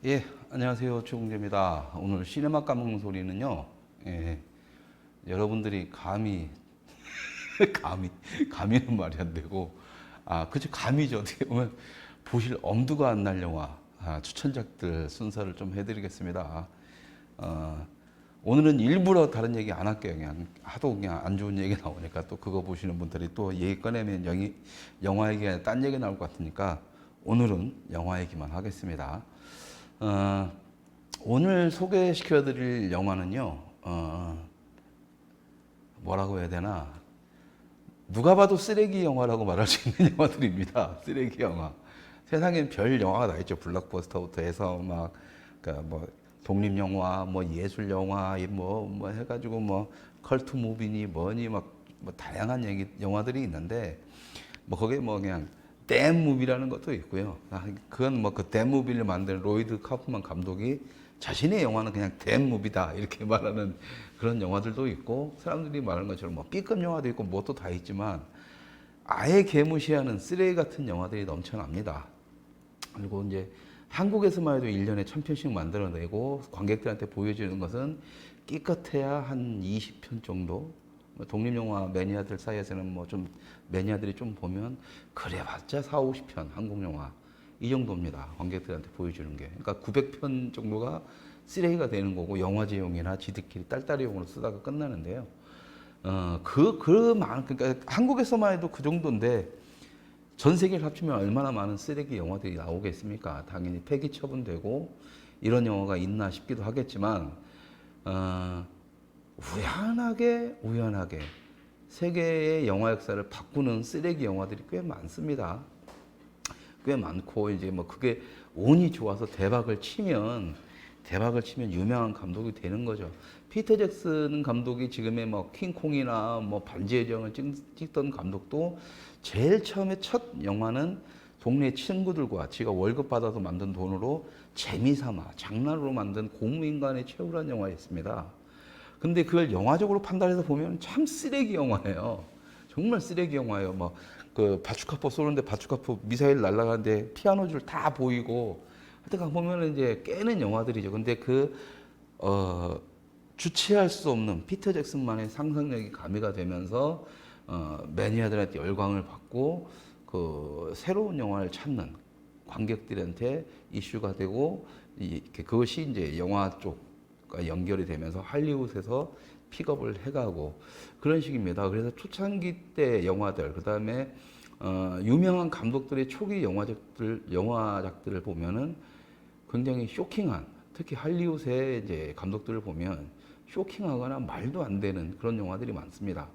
예, 안녕하세요. 최공재입니다. 오늘 시네마 까먹는 소리는요, 여러분들이 감히는 말이 안 되고, 그죠, 감이죠. 어떻게 보면 보실 엄두가 안 날 영화, 추천작들 순서를 좀 해드리겠습니다. 어, 오늘은 일부러 다른 얘기 안 할게요. 그냥 하도 그냥 안 좋은 얘기 나오니까 또 그거 보시는 분들이 또 얘기 꺼내면 영화 얘기 아니라 딴 얘기 나올 것 같으니까 오늘은 영화 얘기만 하겠습니다. 어, 오늘 소개시켜 드릴 영화는요, 뭐라고 해야 되나. 누가 봐도 쓰레기 영화라고 말할 수 있는 영화들입니다. 쓰레기 영화. 세상엔 별 영화가 다 있죠. 블록버스터부터 해서 막, 그러니까 뭐, 독립영화, 뭐 예술영화, 뭐 해가지고 뭐, 컬트 무비니 뭐니 뭐 다양한 영화들이 있는데, 뭐 거기에 뭐 그냥 댐 무비라는 것도 있고요. 그건 뭐 그 댐 무비를 만든 로이드 카프만 감독이 자신의 영화는 그냥 댐 무비다 이렇게 말하는 그런 영화들도 있고, 사람들이 말하는 것처럼 뭐 B급 영화도 있고 뭣도 다 있지만 아예 개무시하는 쓰레기 같은 영화들이 넘쳐납니다. 그리고 이제 한국에서만 해도 1년에 1000편씩 만들어내고 관객들한테 보여주는 것은 끼껏해야 한 20편 정도. 독립영화 매니아들 사이에서는 뭐 좀 매니아들이 좀 보면 그래봤자 4, 50편 한국 영화 이 정도입니다. 관객들한테 보여주는 게. 그러니까 900편 정도가 쓰레기가 되는 거고 영화제용이나 지들끼리 딸딸이용으로 쓰다가 끝나는데요. 그러니까 한국에서만 해도 그 정도인데 전 세계를 합치면 얼마나 많은 쓰레기 영화들이 나오겠습니까? 당연히 폐기 처분되고 이런 영화가 있나 싶기도 하겠지만, 우연하게 세계의 영화 역사를 바꾸는 쓰레기 영화들이 꽤 많습니다. 꽤 많고 이제 뭐 그게 운이 좋아서 대박을 치면 유명한 감독이 되는 거죠. 피터 잭슨 감독이 지금의 뭐 킹콩이나 뭐 반지의 제왕을 찍던 감독도 제일 처음에 첫 영화는 동네 친구들과 지가 월급 받아서 만든 돈으로 재미삼아 장난으로 만든 고무인간의 최후란 영화였습니다. 근데 그걸 영화적으로 판단해서 보면 참 쓰레기 영화예요. 정말 쓰레기 영화예요. 뭐 그 바추카포 쏘는데 바추카포 미사일 날아가는데 피아노 줄 다 보이고 하여튼 보면은 이제 깨는 영화들이죠. 근데 주체할 수 없는 피터 잭슨만의 상상력이 가미가 되면서 매니아들한테 열광을 받고 그 새로운 영화를 찾는 관객들한테 이슈가 되고 그것이 이제 영화 쪽과 연결이 되면서 할리우드에서 픽업을 해가고 그런 식입니다. 그래서 초창기 때 영화들, 그 다음에 유명한 감독들의 초기 영화작들을 보면은 굉장히 쇼킹한, 특히 할리우드의 이제 감독들을 보면 쇼킹하거나 말도 안 되는 그런 영화들이 많습니다.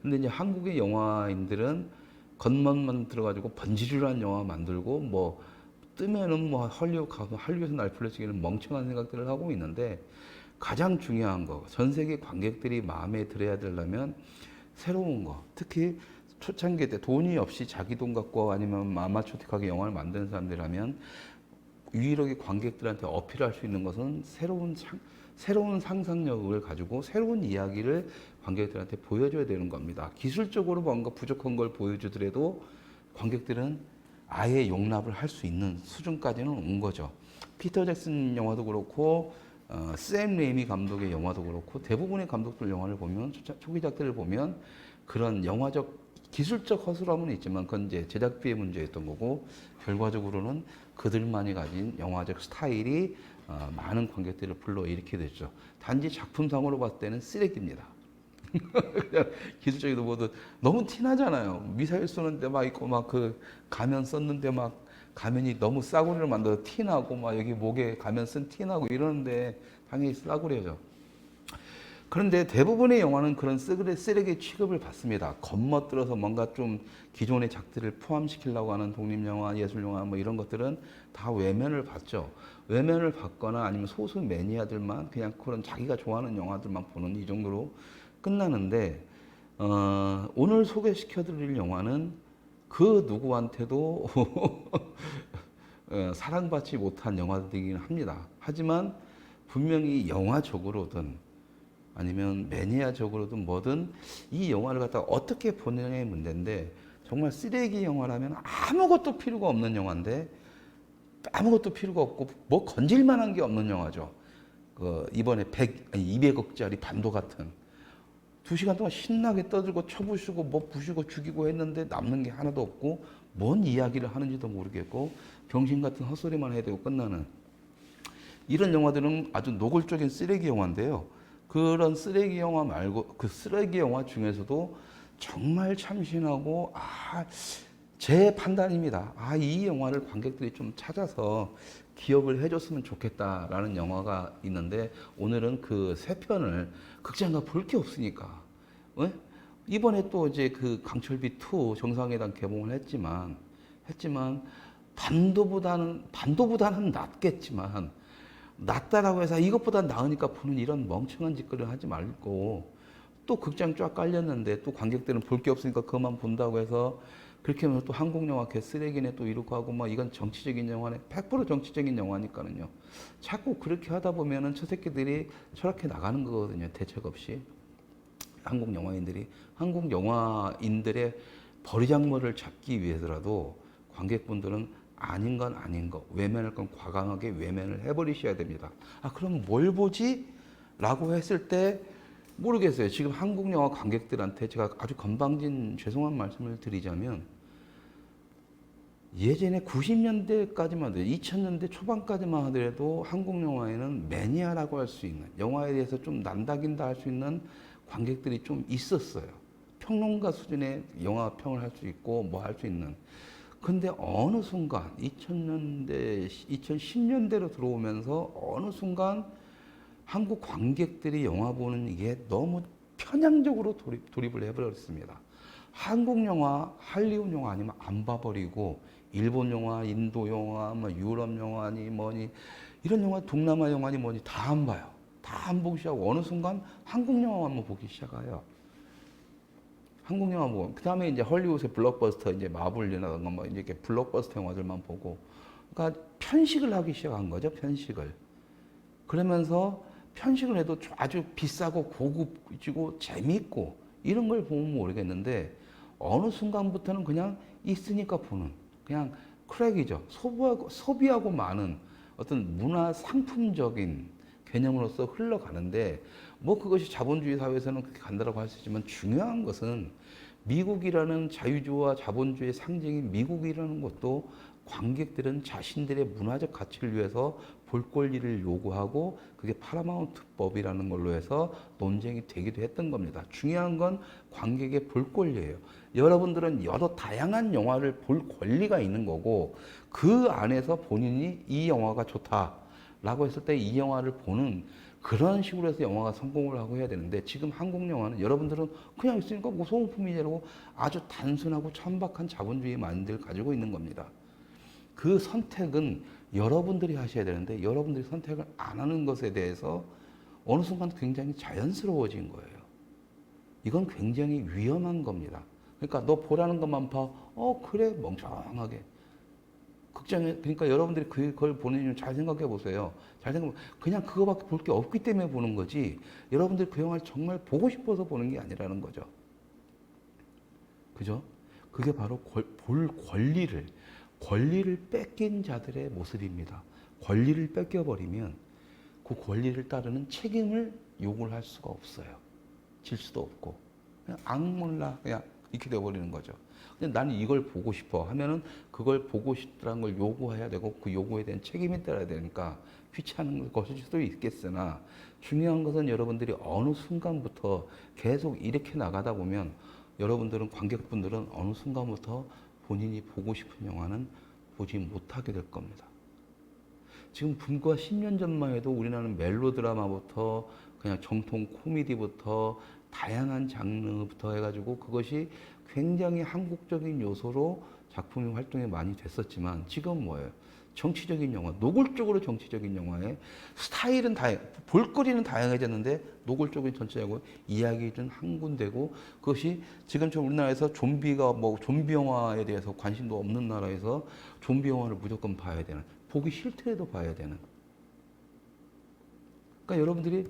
근데 이제 한국의 영화인들은 겉멋만 들어가지고 번지르르한 영화 만들고 뭐 뜨면은 뭐 할리우드 가서 할리우드에서 날 풀려치기는 멍청한 생각들을 하고 있는데, 가장 중요한 거, 전 세계 관객들이 마음에 들어야 되려면 새로운 거, 특히 초창기 때 돈이 없이 자기 돈 갖고 아니면 아마추어틱하게 영화를 만드는 사람들이라면 유일하게 관객들한테 어필할 수 있는 것은 새로운 상상력을 가지고 새로운 이야기를 관객들한테 보여줘야 되는 겁니다. 기술적으로 뭔가 부족한 걸 보여주더라도 관객들은 아예 용납을 할 수 있는 수준까지는 온 거죠. 피터 잭슨 영화도 그렇고 샘 레이미 감독의 영화도 그렇고 대부분의 감독들 영화를 보면 초기작들을 보면 그런 영화적 기술적 허술함은 있지만 그건 이제 제작비의 문제였던 거고, 결과적으로는 그들만이 가진 영화적 스타일이 많은 관객들을 불러일으키게 됐죠. 단지 작품상으로 봤을 때는 쓰레기입니다. 그냥 기술적이도 뭐도 너무 티나잖아요. 미사일 쏘는데 막 있고 막 그 가면 썼는데 막 가면이 너무 싸구려를 만들어서 티나고 막 여기 목에 가면 쓴 티나고 이러는데 당연히 싸구려죠. 그런데 대부분의 영화는 그런 쓰레기 취급을 받습니다. 겉멋들어서 뭔가 좀 기존의 작들을 포함시키려고 하는 독립영화, 예술영화 뭐 이런 것들은 다 외면을 받죠. 외면을 받거나 아니면 소수 매니아들만 그냥 그런 자기가 좋아하는 영화들만 보는 이 정도로 끝나는데, 오늘 소개시켜드릴 영화는 그 누구한테도 사랑받지 못한 영화들이긴 합니다. 하지만 분명히 영화적으로든 아니면 매니아적으로든 뭐든 이 영화를 갖다가 어떻게 보느냐의 문제인데, 정말 쓰레기 영화라면 아무것도 필요가 없는 영화인데 아무것도 필요가 없고 뭐 건질만한 게 없는 영화죠. 그 이번에 200억짜리 반도 같은 2시간 동안 신나게 떠들고 쳐부수고 뭐 부수고 죽이고 했는데 남는 게 하나도 없고 뭔 이야기를 하는지도 모르겠고 병신 같은 헛소리만 해야 되고 끝나는 이런 영화들은 아주 노골적인 쓰레기 영화인데요. 그런 쓰레기 영화 말고 그 쓰레기 영화 중에서도 정말 참신하고 제 판단입니다. 이 영화를 관객들이 좀 찾아서 기억을 해줬으면 좋겠다라는 영화가 있는데 오늘은 그 세 편을 극장 가 볼 게 없으니까 이번에 또 이제 그 강철비 2 정상회담 개봉을 했지만 반도보다는 낫겠지만 낫다라고 해서 이것보다 나으니까 보는 이런 멍청한 짓거리를 하지 말고 또 극장 쫙 깔렸는데 또 관객들은 볼 게 없으니까 그것만 본다고 해서 그렇게 하면 또 한국 영화 개쓰레기네 또 이러고 하고 막 이건 정치적인 영화네 100% 정치적인 영화니까는요. 자꾸 그렇게 하다 보면은 저 새끼들이 저렇게 나가는 거거든요. 대책 없이 한국 영화인들의 버리장머를 잡기 위해서라도 관객분들은 아닌 건 아닌 거, 외면할 건 과감하게 외면을 해버리셔야 됩니다. 그럼 뭘 보지? 라고 했을 때 모르겠어요. 지금 한국 영화 관객들한테 제가 아주 건방진 죄송한 말씀을 드리자면 예전에 90년대까지만 하더라도 2000년대 초반까지만 하더라도 한국 영화에는 매니아라고 할 수 있는 영화에 대해서 좀 난다긴다 할 수 있는 관객들이 좀 있었어요. 평론가 수준의 영화 평을 할 수 있고 뭐 할 수 있는. 근데 어느 순간 2000년대, 2010년대로 들어오면서 어느 순간 한국 관객들이 영화 보는 이게 너무 편향적으로 돌입을 해버렸습니다. 한국 영화, 할리우드 영화 아니면 안 봐버리고 일본 영화, 인도 영화, 뭐 유럽 영화니 뭐니 이런 영화, 동남아 영화니 뭐니 다 안 봐요. 다 안 보기 시작하고 어느 순간 한국 영화만 보기 시작해요. 한국 영화 보고 그 다음에 이제 헐리우드의 블록버스터 이제 마블이라든가 뭐 이제 이렇게 블록버스터 영화들만 보고 그러니까 편식을 하기 시작한 거죠. 편식을. 그러면서 편식을 해도 아주 비싸고 고급지고 재미있고 이런 걸 보면 모르겠는데 어느 순간부터는 그냥 있으니까 보는 그냥 크랙이죠. 소비하고 많은 어떤 문화 상품적인 개념으로서 흘러가는데 뭐 그것이 자본주의 사회에서는 그렇게 간다라고 할 수 있지만 중요한 것은 미국이라는 자유주의와 자본주의의 상징인 미국이라는 것도 관객들은 자신들의 문화적 가치를 위해서 볼 권리를 요구하고 그게 파라마운트법이라는 걸로 해서 논쟁이 되기도 했던 겁니다. 중요한 건 관객의 볼 권리예요. 여러분들은 여러 다양한 영화를 볼 권리가 있는 거고 그 안에서 본인이 이 영화가 좋다라고 했을 때 이 영화를 보는 그런 식으로 해서 영화가 성공을 하고 해야 되는데 지금 한국 영화는 여러분들은 그냥 있으니까 뭐 소모품이라고 아주 단순하고 천박한 자본주의 마인드를 가지고 있는 겁니다. 그 선택은 여러분들이 하셔야 되는데 여러분들이 선택을 안 하는 것에 대해서 어느 순간 굉장히 자연스러워진 거예요. 이건 굉장히 위험한 겁니다. 그러니까 너 보라는 것만 봐. 그래 멍청하게. 극장에 그러니까 여러분들이 그걸 보는 이유 잘 생각해 보세요. 잘 생각해 그냥 그거밖에 볼 게 없기 때문에 보는 거지. 여러분들이 그 영화를 정말 보고 싶어서 보는 게 아니라는 거죠. 그죠? 그게 바로 볼 권리를 뺏긴 자들의 모습입니다. 권리를 뺏겨버리면 그 권리를 따르는 책임을 요구를 할 수가 없어요. 질 수도 없고 그냥 악몰라 그냥 이렇게 되어버리는 거죠. 근데 나는 이걸 보고 싶어 하면은 그걸 보고 싶다는 걸 요구해야 되고 그 요구에 대한 책임이 따라야 되니까 귀찮은 것일 수도 있겠으나 중요한 것은 여러분들이 어느 순간부터 계속 이렇게 나가다 보면 여러분들은 관객분들은 어느 순간부터 본인이 보고 싶은 영화는 보지 못하게 될 겁니다. 지금 불과 10년 전만 해도 우리나라는 멜로드라마부터 그냥 정통 코미디부터 다양한 장르부터 해가지고 그것이 굉장히 한국적인 요소로 작품이 활동이 많이 됐었지만 지금 뭐예요? 정치적인 영화, 노골적으로 정치적인 영화에 스타일은 볼거리는 다양해졌는데 노골적인 전체적으로 이야기는 한 군데고 그것이 지금처럼 우리나라에서 좀비가 뭐 좀비 영화에 대해서 관심도 없는 나라에서 좀비 영화를 무조건 봐야 되는, 보기 싫더라도 봐야 되는. 그러니까 여러분들이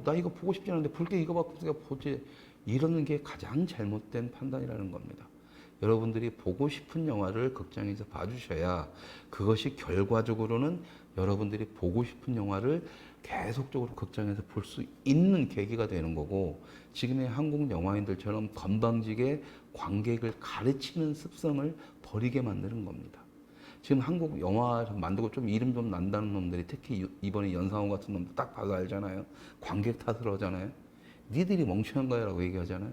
나 이거 보고 싶지 않은데 볼 게 이거밖에 없으니까 보지 이러는 게 가장 잘못된 판단이라는 겁니다. 여러분들이 보고 싶은 영화를 극장에서 봐주셔야 그것이 결과적으로는 여러분들이 보고 싶은 영화를 계속적으로 극장에서 볼 수 있는 계기가 되는 거고, 지금의 한국 영화인들처럼 건방지게 관객을 가르치는 습성을 버리게 만드는 겁니다. 지금 한국 영화 만들고 좀 이름 좀 난다는 놈들이, 특히 이번에 연상호 같은 놈들 딱 봐도 알잖아요. 관객 탓을 하잖아요. 니들이 멍청한 거야라고 얘기하잖아요.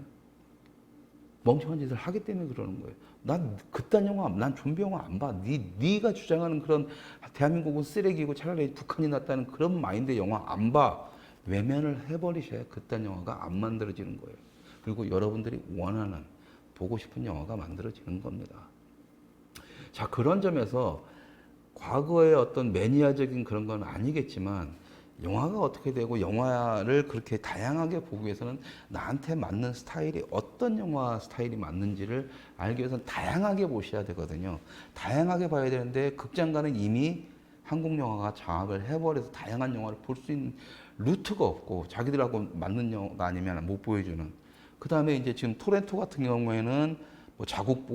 멍청한 짓을 하기 때문에 그러는 거예요. 난 그딴 영화, 난 좀비 영화 안 봐. 네가 주장하는 그런 대한민국은 쓰레기고 차라리 북한이 낫다는 그런 마인드의 영화 안 봐. 외면을 해버리셔야 그딴 영화가 안 만들어지는 거예요. 그리고 여러분들이 원하는, 보고 싶은 영화가 만들어지는 겁니다. 자, 그런 점에서 과거의 어떤 매니아적인 그런 건 아니겠지만, 영화가 어떻게 되고 영화를 그렇게 다양하게 보기 위해서는 나한테 맞는 스타일이 어떤 영화 스타일이 맞는지를 알기 위해서는 다양하게 보셔야 되거든요. 다양하게 봐야 되는데 극장가는 이미 한국 영화가 장악을 해버려서 다양한 영화를 볼 수 있는 루트가 없고, 자기들하고 맞는 영화가 아니면 못 보여주는. 그 다음에 이제 지금 토렌토 같은 경우에는 뭐 자국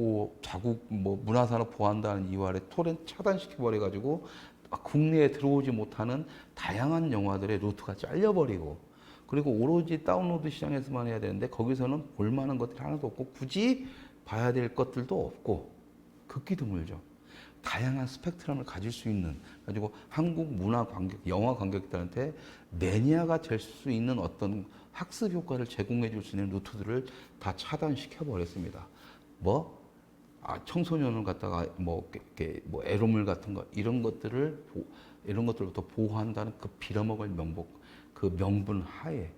뭐 문화산업 보호한다는 이유 아래 토렌트 차단시켜버려가지고 국내에 들어오지 못하는 다양한 영화들의 루트가 잘려버리고, 그리고 오로지 다운로드 시장에서만 해야 되는데 거기서는 볼만한 것들이 하나도 없고 굳이 봐야 될 것들도 없고 극히 드물죠. 다양한 스펙트럼을 가질 수 있는, 가지고 한국 문화 관객, 영화 관객들한테 매니아가 될 수 있는 어떤 학습 효과를 제공해 줄 수 있는 루트들을 다 차단시켜 버렸습니다. 청소년을 갖다가 뭐 에로물 같은 거, 이런 것들부터 보호한다는 그 빌어먹을 그 명분 하에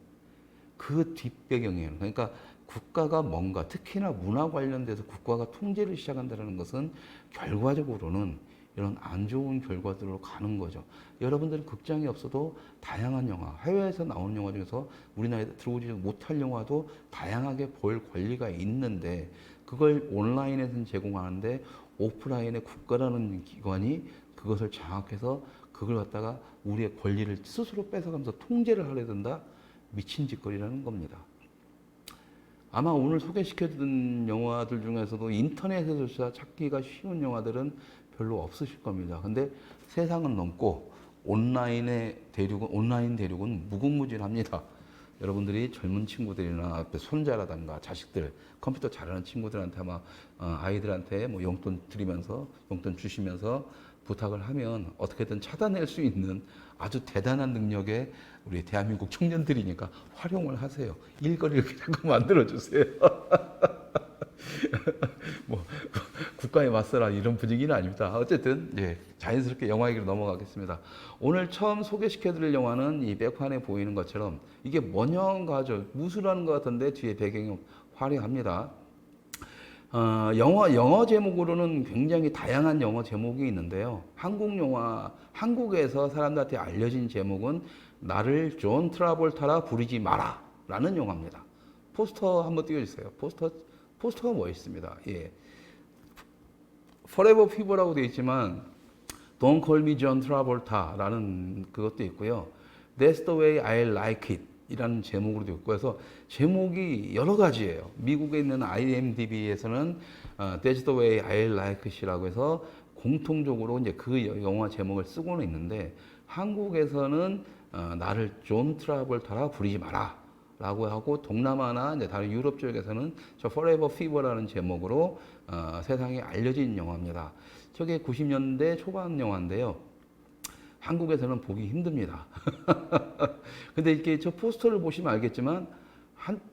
그 뒷배경이에요. 그러니까 국가가 뭔가, 특히나 문화 관련돼서 국가가 통제를 시작한다는 것은 결과적으로는 이런 안 좋은 결과들로 가는 거죠. 여러분들은 극장이 없어도 다양한 영화, 해외에서 나오는 영화 중에서 우리나라에 들어오지 못할 영화도 다양하게 볼 권리가 있는데, 그걸 온라인에서는 제공하는데 오프라인의 국가라는 기관이 그것을 장악해서 그걸 갖다가 우리의 권리를 스스로 뺏어가면서 통제를 하려 든다? 미친 짓거리라는 겁니다. 아마 오늘 소개시켜드린 영화들 중에서도 인터넷에서 찾기가 쉬운 영화들은 별로 없으실 겁니다. 근데 세상은 넘고 온라인 대륙은 무궁무진합니다. 여러분들이 젊은 친구들이나 손자라든가 자식들, 컴퓨터 잘하는 친구들한테 아마 아이들한테 뭐 용돈 주시면서 부탁을 하면 어떻게든 찾아낼 수 있는 아주 대단한 능력의 우리 대한민국 청년들이니까 활용을 하세요. 일거리를 자꾸 만들어주세요. 뭐 국가에 맞서라 이런 분위기는 아닙니다. 어쨌든 자연스럽게 영화 얘기로 넘어가겠습니다. 오늘 처음 소개시켜드릴 영화는 이 백판에 보이는 것처럼 이게 뭔 영화인가죠? 무술하는 것 같은데 뒤에 배경이 화려합니다. 영어 제목으로는 굉장히 다양한 영어 제목이 있는데요. 한국에서 사람들한테 알려진 제목은 나를 존 트라볼타라 부르지 마라 라는 영화입니다. 포스터 한번 띄워주세요. 포스터가 멋있습니다. Forever Fever라고 되어 있지만 Don't Call Me John Travolta라는 그것도 있고요. That's the way I like it 이라는 제목으로 되어 있고, 그래서 제목이 여러 가지예요. 미국에 있는 IMDb에서는 That's the way I like it이라고 해서 공통적으로 이제 그 영화 제목을 쓰고는 있는데, 한국에서는 나를 존 트라볼타라 부르지 마라 라고 하고, 동남아나 이제 다른 유럽 쪽에서는 저 Forever Fever라는 제목으로 세상에 알려진 영화입니다. 저게 90년대 초반 영화인데요. 한국에서는 보기 힘듭니다. 근데 이렇게 저 포스터를 보시면 알겠지만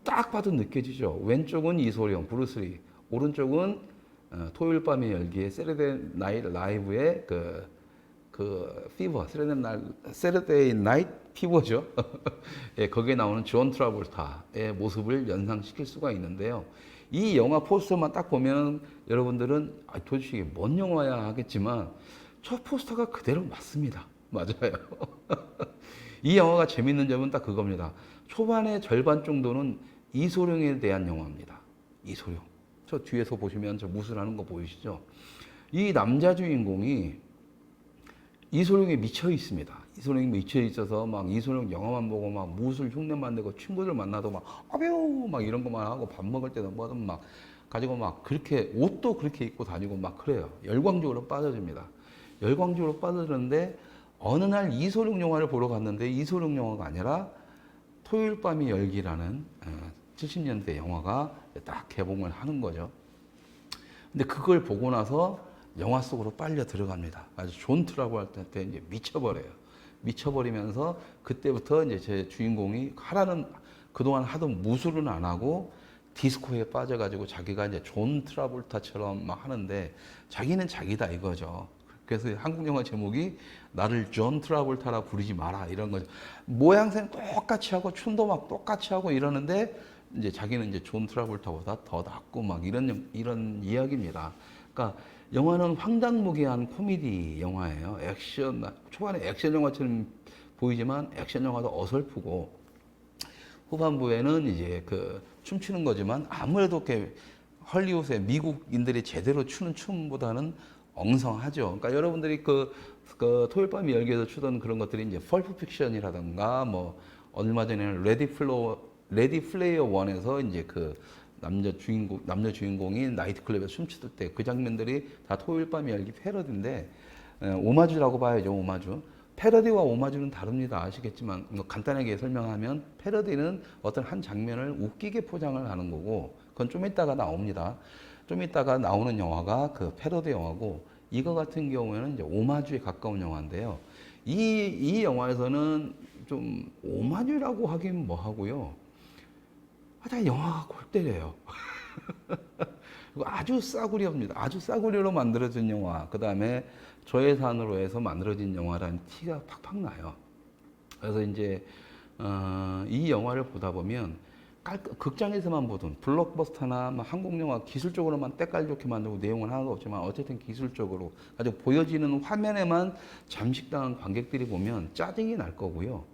딱 봐도 느껴지죠. 왼쪽은 이소룡, 브루스리, 오른쪽은 토요일 밤의 열기의 세러데이 나이트 라이브의 피버, 세러데이 나이트 피버죠. 거기에 나오는 존 트라볼타의 모습을 연상시킬 수가 있는데요. 이 영화 포스터만 딱 보면 여러분들은 도대체 이게 뭔 영화야 하겠지만 저 포스터가 그대로 맞습니다. 맞아요. 이 영화가 재밌는 점은 딱 그겁니다. 초반의 절반 정도는 이소룡에 대한 영화입니다. 이소룡. 저 뒤에서 보시면 저 무술하는 거 보이시죠? 이 남자 주인공이 이소룡에 미쳐 있습니다. 이소룡이 미쳐 있어서 막 이소룡 영화만 보고 막 무술 흉내 만들고 친구들 만나도 막 아베오 막 이런 것만 하고 밥 먹을 때도 뭐든 막 가지고 막 그렇게 옷도 그렇게 입고 다니고 막 그래요. 열광적으로 빠져집니다. 열광적으로 빠져드는데 어느 날 이소룡 영화를 보러 갔는데 이소룡 영화가 아니라 토요일 밤이 열기라는 70년대 영화가 딱 개봉을 하는 거죠. 근데 그걸 보고 나서 영화 속으로 빨려 들어갑니다. 아주 존 트라볼타 이제 미쳐버려요. 미쳐버리면서 그때부터 이제 제 주인공이 그동안 하던 무술은 안 하고 디스코에 빠져가지고 자기가 이제 존 트라볼타처럼 막 하는데 자기는 자기다 이거죠. 그래서 한국 영화 제목이 나를 존 트라볼타라 부르지 마라 이런 거죠. 모양새는 똑같이 하고 춤도 막 똑같이 하고 이러는데 이제 자기는 이제 존 트라볼타보다 더 낫고 막 이런 이야기입니다. 그러니까 영화는 황당무계한 코미디 영화예요. 초반에 액션 영화처럼 보이지만 액션 영화도 어설프고 후반부에는 이제 그 춤추는 거지만 아무래도 이렇게 헐리우드의 미국인들이 제대로 추는 춤보다는 엉성하죠. 그러니까 여러분들이 그 토요일 밤 열기에서 추던 그런 것들이 이제 펄프 픽션이라든가 뭐 얼마 전에는 레디 플레이어 원에서 이제 그 남녀 주인공이 나이트클럽에서 춤추을 때 그 장면들이 다 토요일 밤 열기 패러디인데 오마주라고 봐야죠. 오마주. 패러디와 오마주는 다릅니다. 아시겠지만 간단하게 설명하면 패러디는 어떤 한 장면을 웃기게 포장을 하는 거고 그건 좀 이따가 나옵니다. 좀 이따가 나오는 영화가 그 패러디 영화고 이거 같은 경우에는 이제 오마주에 가까운 영화인데요. 이 영화에서는 좀 오마주라고 하긴 뭐 하고요. 다 영화가 골 때려요. 아주 싸구려입니다. 아주 싸구려로 만들어진 영화. 그 다음에 저예산으로 해서 만들어진 영화라는 티가 팍팍 나요. 그래서 이제 이 영화를 보다 보면 극장에서만 보던 블록버스터나 한국 영화 기술적으로만 때깔 좋게 만들고 내용은 하나도 없지만 어쨌든 기술적으로 아주 보여지는 화면에만 잠식당한 관객들이 보면 짜증이 날 거고요.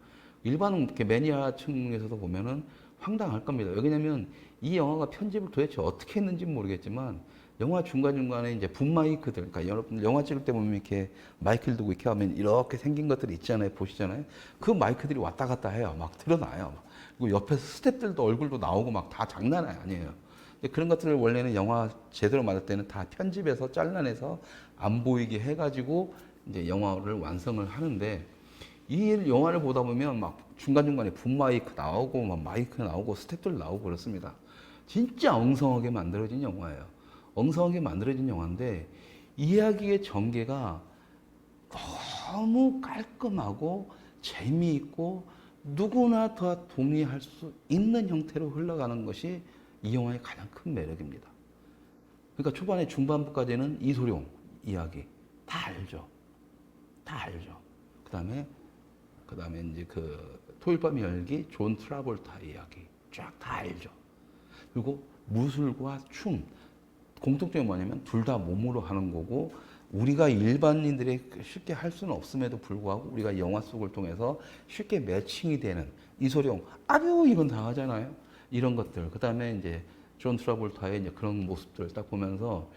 일반 이렇게 매니아층에서도 보면은 황당할 겁니다. 왜냐면 이 영화가 편집을 도대체 어떻게 했는지 모르겠지만 영화 중간중간에 이제 붐마이크들, 그러니까 여러분 영화 찍을 때 보면 이렇게 마이크를 두고 이렇게 하면 이렇게 생긴 것들이 있잖아요. 보시잖아요. 그 마이크들이 왔다 갔다 해요. 막 드러나요. 그리고 옆에서 스태프들도 얼굴도 나오고 막 다 장난 아니에요. 근데 그런 것들을 원래는 영화 제대로 만들 때는 다 편집해서 잘라내서 안 보이게 해가지고 이제 영화를 완성을 하는데 이 영화를 보다 보면 막 중간중간에 붐마이크 나오고 막 마이크 나오고 스태프들 나오고 그렇습니다. 진짜 엉성하게 만들어진 영화예요. 엉성하게 만들어진 영화인데 이야기의 전개가 너무 깔끔하고 재미있고 누구나 다 동의할 수 있는 형태로 흘러가는 것이 이 영화의 가장 큰 매력입니다. 그러니까 초반에 중반부까지는 이소룡 이야기 다 알죠. 다 알죠. 그다음에 이제 그 토요일 밤 열기 존 트라볼타 이야기 쫙 다 알죠. 그리고 무술과 춤 공통점이 뭐냐면 둘 다 몸으로 하는 거고 우리가 일반인들이 쉽게 할 수는 없음에도 불구하고 우리가 영화 속을 통해서 쉽게 매칭이 되는 이소룡 아주 이건 다 하잖아요. 이런 것들 그다음에 이제 존 트라볼타의 이제 그런 모습들 딱 보면서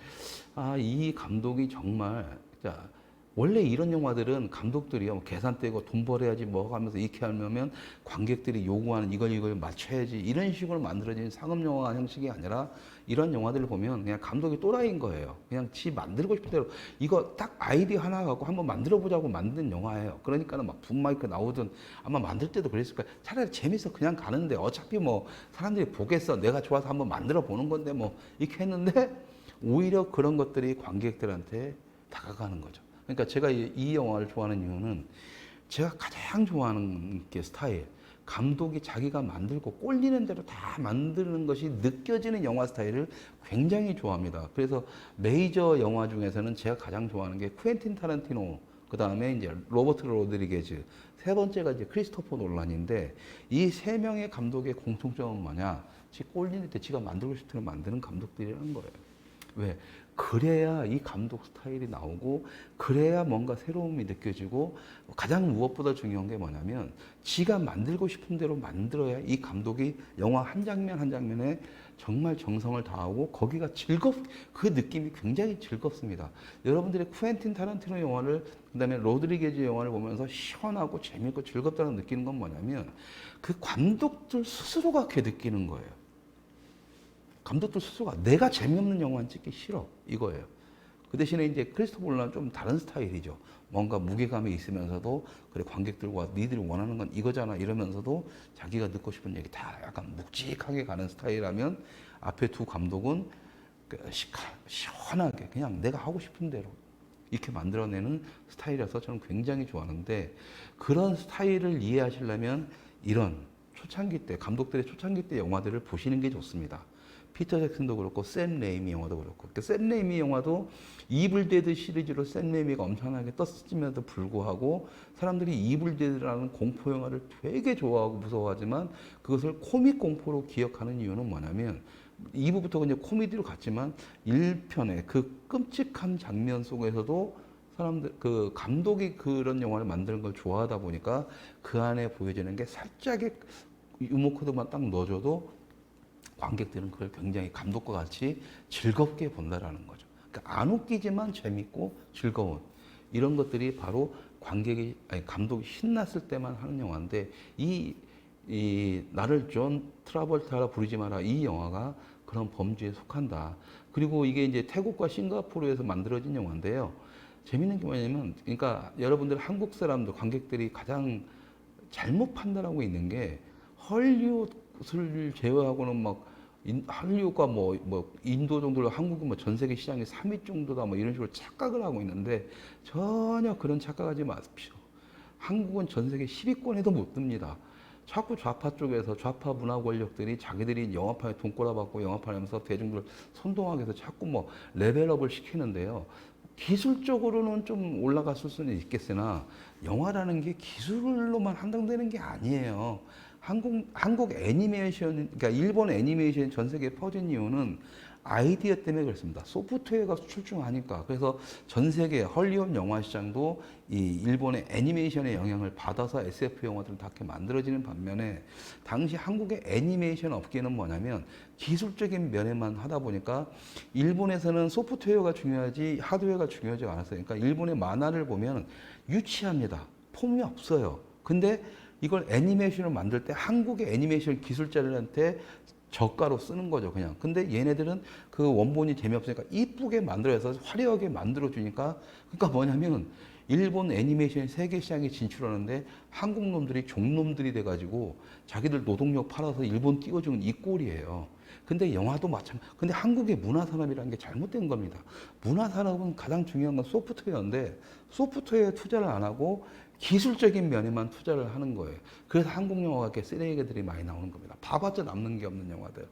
이 감독이 정말 자 원래 이런 영화들은 감독들이요 뭐 계산 떼고 돈 벌어야지 뭐 하면서 이렇게 하면 관객들이 요구하는 이걸 맞춰야지 이런 식으로 만들어진 상업 영화 형식이 아니라 이런 영화들을 보면 그냥 감독이 또라이인 거예요. 그냥 지 만들고 싶은 대로 이거 딱 아이디어 하나 갖고 한번 만들어 보자고 만든 영화예요. 그러니까는 막 붐마이크 나오든 아마 만들 때도 그랬을 거예요. 차라리 재밌어 그냥 가는데 어차피 뭐 사람들이 보겠어 내가 좋아서 한번 만들어 보는 건데 뭐 이렇게 했는데 오히려 그런 것들이 관객들한테 다가가는 거죠. 그러니까 제가 이 영화를 좋아하는 이유는 제가 가장 좋아하는 게 스타일. 감독이 자기가 만들고 꼴리는 대로 다 만드는 것이 느껴지는 영화 스타일을 굉장히 좋아합니다. 그래서 메이저 영화 중에서는 제가 가장 좋아하는 게 쿠엔틴 타란티노, 그 다음에 이제 로버트 로드리게즈, 세 번째가 이제 크리스토퍼 놀란인데 이 세 명의 감독의 공통점은 뭐냐? 지 꼴리는 때 지가 만들고 싶은 대로 만드는 감독들이라는 거예요. 왜? 그래야 이 감독 스타일이 나오고 그래야 뭔가 새로움이 느껴지고 가장 무엇보다 중요한 게 뭐냐면 지가 만들고 싶은 대로 만들어야 이 감독이 영화 한 장면 한 장면에 정말 정성을 다하고 거기가 그 느낌이 굉장히 즐겁습니다. 여러분들이 쿠엔틴 타란티노 영화를 그다음에 로드리게즈 영화를 보면서 시원하고 재밌고 즐겁다는 느끼는 건 뭐냐면 그 감독들 스스로가 그렇게 느끼는 거예요. 감독들 스스로가 내가 재미없는 영화는 찍기 싫어 이거예요. 그 대신에 이제 크리스토퍼 놀란은 좀 다른 스타일이죠. 뭔가 무게감이 있으면서도 그래 관객들과 니들이 원하는 건 이거잖아 이러면서도 자기가 듣고 싶은 얘기 다 약간 묵직하게 가는 스타일이라면 앞에 두 감독은 시원하게 그냥 내가 하고 싶은 대로 이렇게 만들어내는 스타일이라서 저는 굉장히 좋아하는데 그런 스타일을 이해하시려면 이런 초창기 때 감독들의 초창기 때 영화들을 보시는 게 좋습니다. 피터 잭슨도 그렇고 샘 레이미 영화도 그렇고 샘 레이미 영화도 이블 데드 시리즈로 샘 레이미가 엄청나게 떴음에도 불구하고 사람들이 이블 데드라는 공포 영화를 되게 좋아하고 무서워하지만 그것을 코믹 공포로 기억하는 이유는 뭐냐면 2부부터 이제 코미디로 갔지만 1편의 그 끔찍한 장면 속에서도 사람들 그 감독이 그런 영화를 만드는 걸 좋아하다 보니까 그 안에 보여지는 게 살짝의 유머 코드만 딱 넣어줘도 관객들은 그걸 굉장히 감독과 같이 즐겁게 본다라는 거죠. 그러니까 안 웃기지만 재밌고 즐거운 이런 것들이 바로 관객이 아니 감독이 신났을 때만 하는 영화인데 이 나를 존 트라볼타라 부르지 마라 이 영화가 그런 범주에 속한다. 그리고 이게 이제 태국과 싱가포르에서 만들어진 영화인데요. 재밌는 게 뭐냐면 그러니까 여러분들 한국 사람들 관객들이 가장 잘못 판단하고 있는 게 헐리우드를 제외하고는 막 할리우드가 뭐 인도 정도로 한국은 뭐 전 세계 시장의 3위 정도다 뭐 이런 식으로 착각을 하고 있는데 전혀 그런 착각하지 마십시오. 한국은 전 세계 10위권에도 못 듭니다. 자꾸 좌파 쪽에서 좌파 문화 권력들이 자기들이 영화판에 돈 꼬라박고 영화판하면서 대중들을 선동하기 위해서 자꾸 뭐 레벨업을 시키는데요. 기술적으로는 좀 올라갔을 수는 있겠으나 영화라는 게 기술로만 한정되는 게 아니에요. 한국 애니메이션, 그러니까 일본 애니메이션이 전 세계에 퍼진 이유는 아이디어 때문에 그렇습니다. 소프트웨어가 출중하니까. 그래서 전 세계 헐리우드 영화 시장도 이 일본의 애니메이션의 영향을 받아서 SF 영화들을 다 이렇게 만들어지는 반면에 당시 한국의 애니메이션 업계는 뭐냐면 기술적인 면에만 하다 보니까 일본에서는 소프트웨어가 중요하지 하드웨어가 중요하지 않았어요. 그러니까 일본의 만화를 보면 유치합니다. 폼이 없어요. 근데 이걸 애니메이션을 만들 때 한국의 애니메이션 기술자들한테 저가로 쓰는 거죠, 그냥. 근데 얘네들은 그 원본이 재미없으니까 이쁘게 만들어서 화려하게 만들어주니까, 그러니까 뭐냐면, 일본 애니메이션이 세계 시장에 진출하는데 한국 놈들이 종놈들이 돼가지고 자기들 노동력 팔아서 일본 띄워주는 이 꼴이에요. 근데 영화도 마찬가지. 근데 한국의 문화산업이라는 게 잘못된 겁니다. 문화산업은 가장 중요한 건 소프트웨어인데 소프트웨어에 투자를 안 하고 기술적인 면에만 투자를 하는 거예요. 그래서 한국 영화가 이렇게 쓰레기들이 많이 나오는 겁니다. 봐봤자 남는 게 없는 영화들.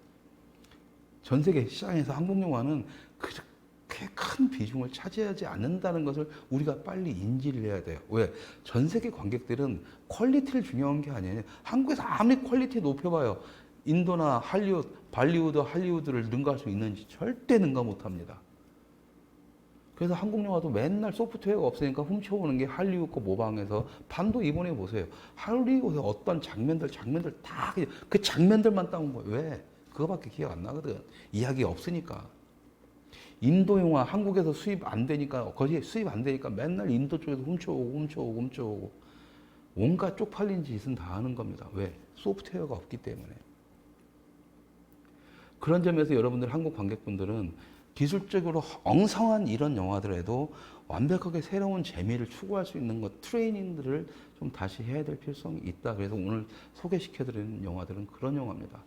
전 세계 시장에서 한국 영화는 그렇게 큰 비중을 차지하지 않는다는 것을 우리가 빨리 인지를 해야 돼요. 왜? 전 세계 관객들은 퀄리티를 중요한 게 아니에요. 한국에서 아무리 퀄리티 높여봐요. 인도나 할리우드, 발리우드, 할리우드를 능가할 수 있는지 절대 능가 못합니다. 그래서 한국 영화도 맨날 소프트웨어가 없으니까 훔쳐오는 게 할리우드 거 모방해서 반도 이번에 보세요. 할리우드의 어떤 장면들 다 그 장면들만 따온 거예요. 왜? 그거밖에 기억 안 나거든. 이야기 없으니까. 인도 영화 한국에서 수입 안 되니까 거기 수입 안 되니까 맨날 인도 쪽에서 훔쳐오고 온갖 쪽팔린 짓은 다 하는 겁니다. 왜? 소프트웨어가 없기 때문에. 그런 점에서 여러분들 한국 관객분들은 기술적으로 엉성한 이런 영화들에도 완벽하게 새로운 재미를 추구할 수 있는 것 트레이닝들을 좀 다시 해야 될 필요성이 있다. 그래서 오늘 소개시켜드리는 영화들은 그런 영화입니다.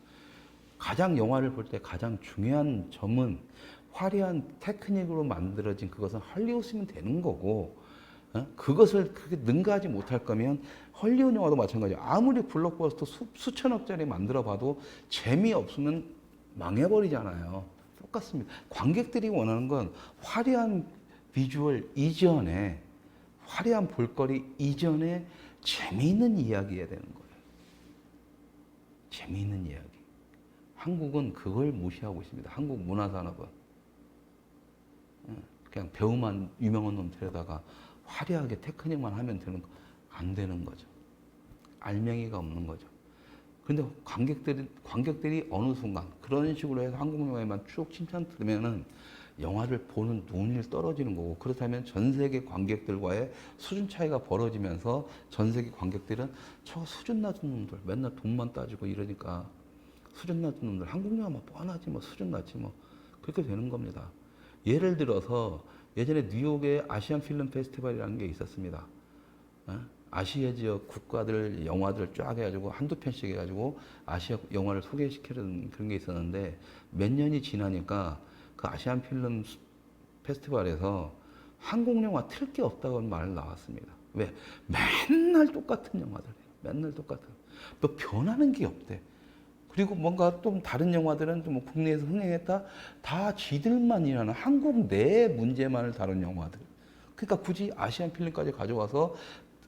가장 영화를 볼 때 가장 중요한 점은 화려한 테크닉으로 만들어진 그것은 헐리우드면 되는 거고 그것을 그렇게 능가하지 못할 거면 헐리우드 영화도 마찬가지예요. 아무리 블록버스터 수천억짜리 만들어봐도 재미없으면 망해버리잖아요. 똑같습니다. 관객들이 원하는 건 화려한 비주얼 이전에 화려한 볼거리 이전에 재미있는 이야기여야 되는 거예요. 재미있는 이야기. 한국은 그걸 무시하고 있습니다. 한국 문화산업은. 그냥 배우만 유명한 놈 데려다가 화려하게 테크닉만 하면 안 되는 거죠. 알맹이가 없는 거죠. 근데 관객들이 어느 순간 그런 식으로 해서 한국 영화에만 쭉 칭찬 들으면은 영화를 보는 눈이 떨어지는 거고 그렇다면 전 세계 관객들과의 수준 차이가 벌어지면서 전 세계 관객들은 저 수준 낮은 놈들 맨날 돈만 따지고 이러니까 수준 낮은 놈들 한국 영화 뭐 뻔하지 뭐 수준 낮지 뭐 그렇게 되는 겁니다. 예를 들어서 예전에 뉴욕에 아시안 필름 페스티벌이라는 게 있었습니다. 어? 아시아 지역 국가들 영화들 쫙 해가지고 한두 편씩 해가지고 아시아 영화를 소개시키는 그런 게 있었는데 몇 년이 지나니까 그 아시안 필름 페스티벌에서 한국 영화 틀 게 없다고 말을 나왔습니다. 왜? 맨날 똑같은 영화들, 맨날 똑같은. 뭐 변하는 게 없대. 그리고 뭔가 좀 다른 영화들은 좀 국내에서 흥행했다, 다 지들만 일하는 한국 내 문제만을 다룬 영화들. 그러니까 굳이 아시안 필름까지 가져와서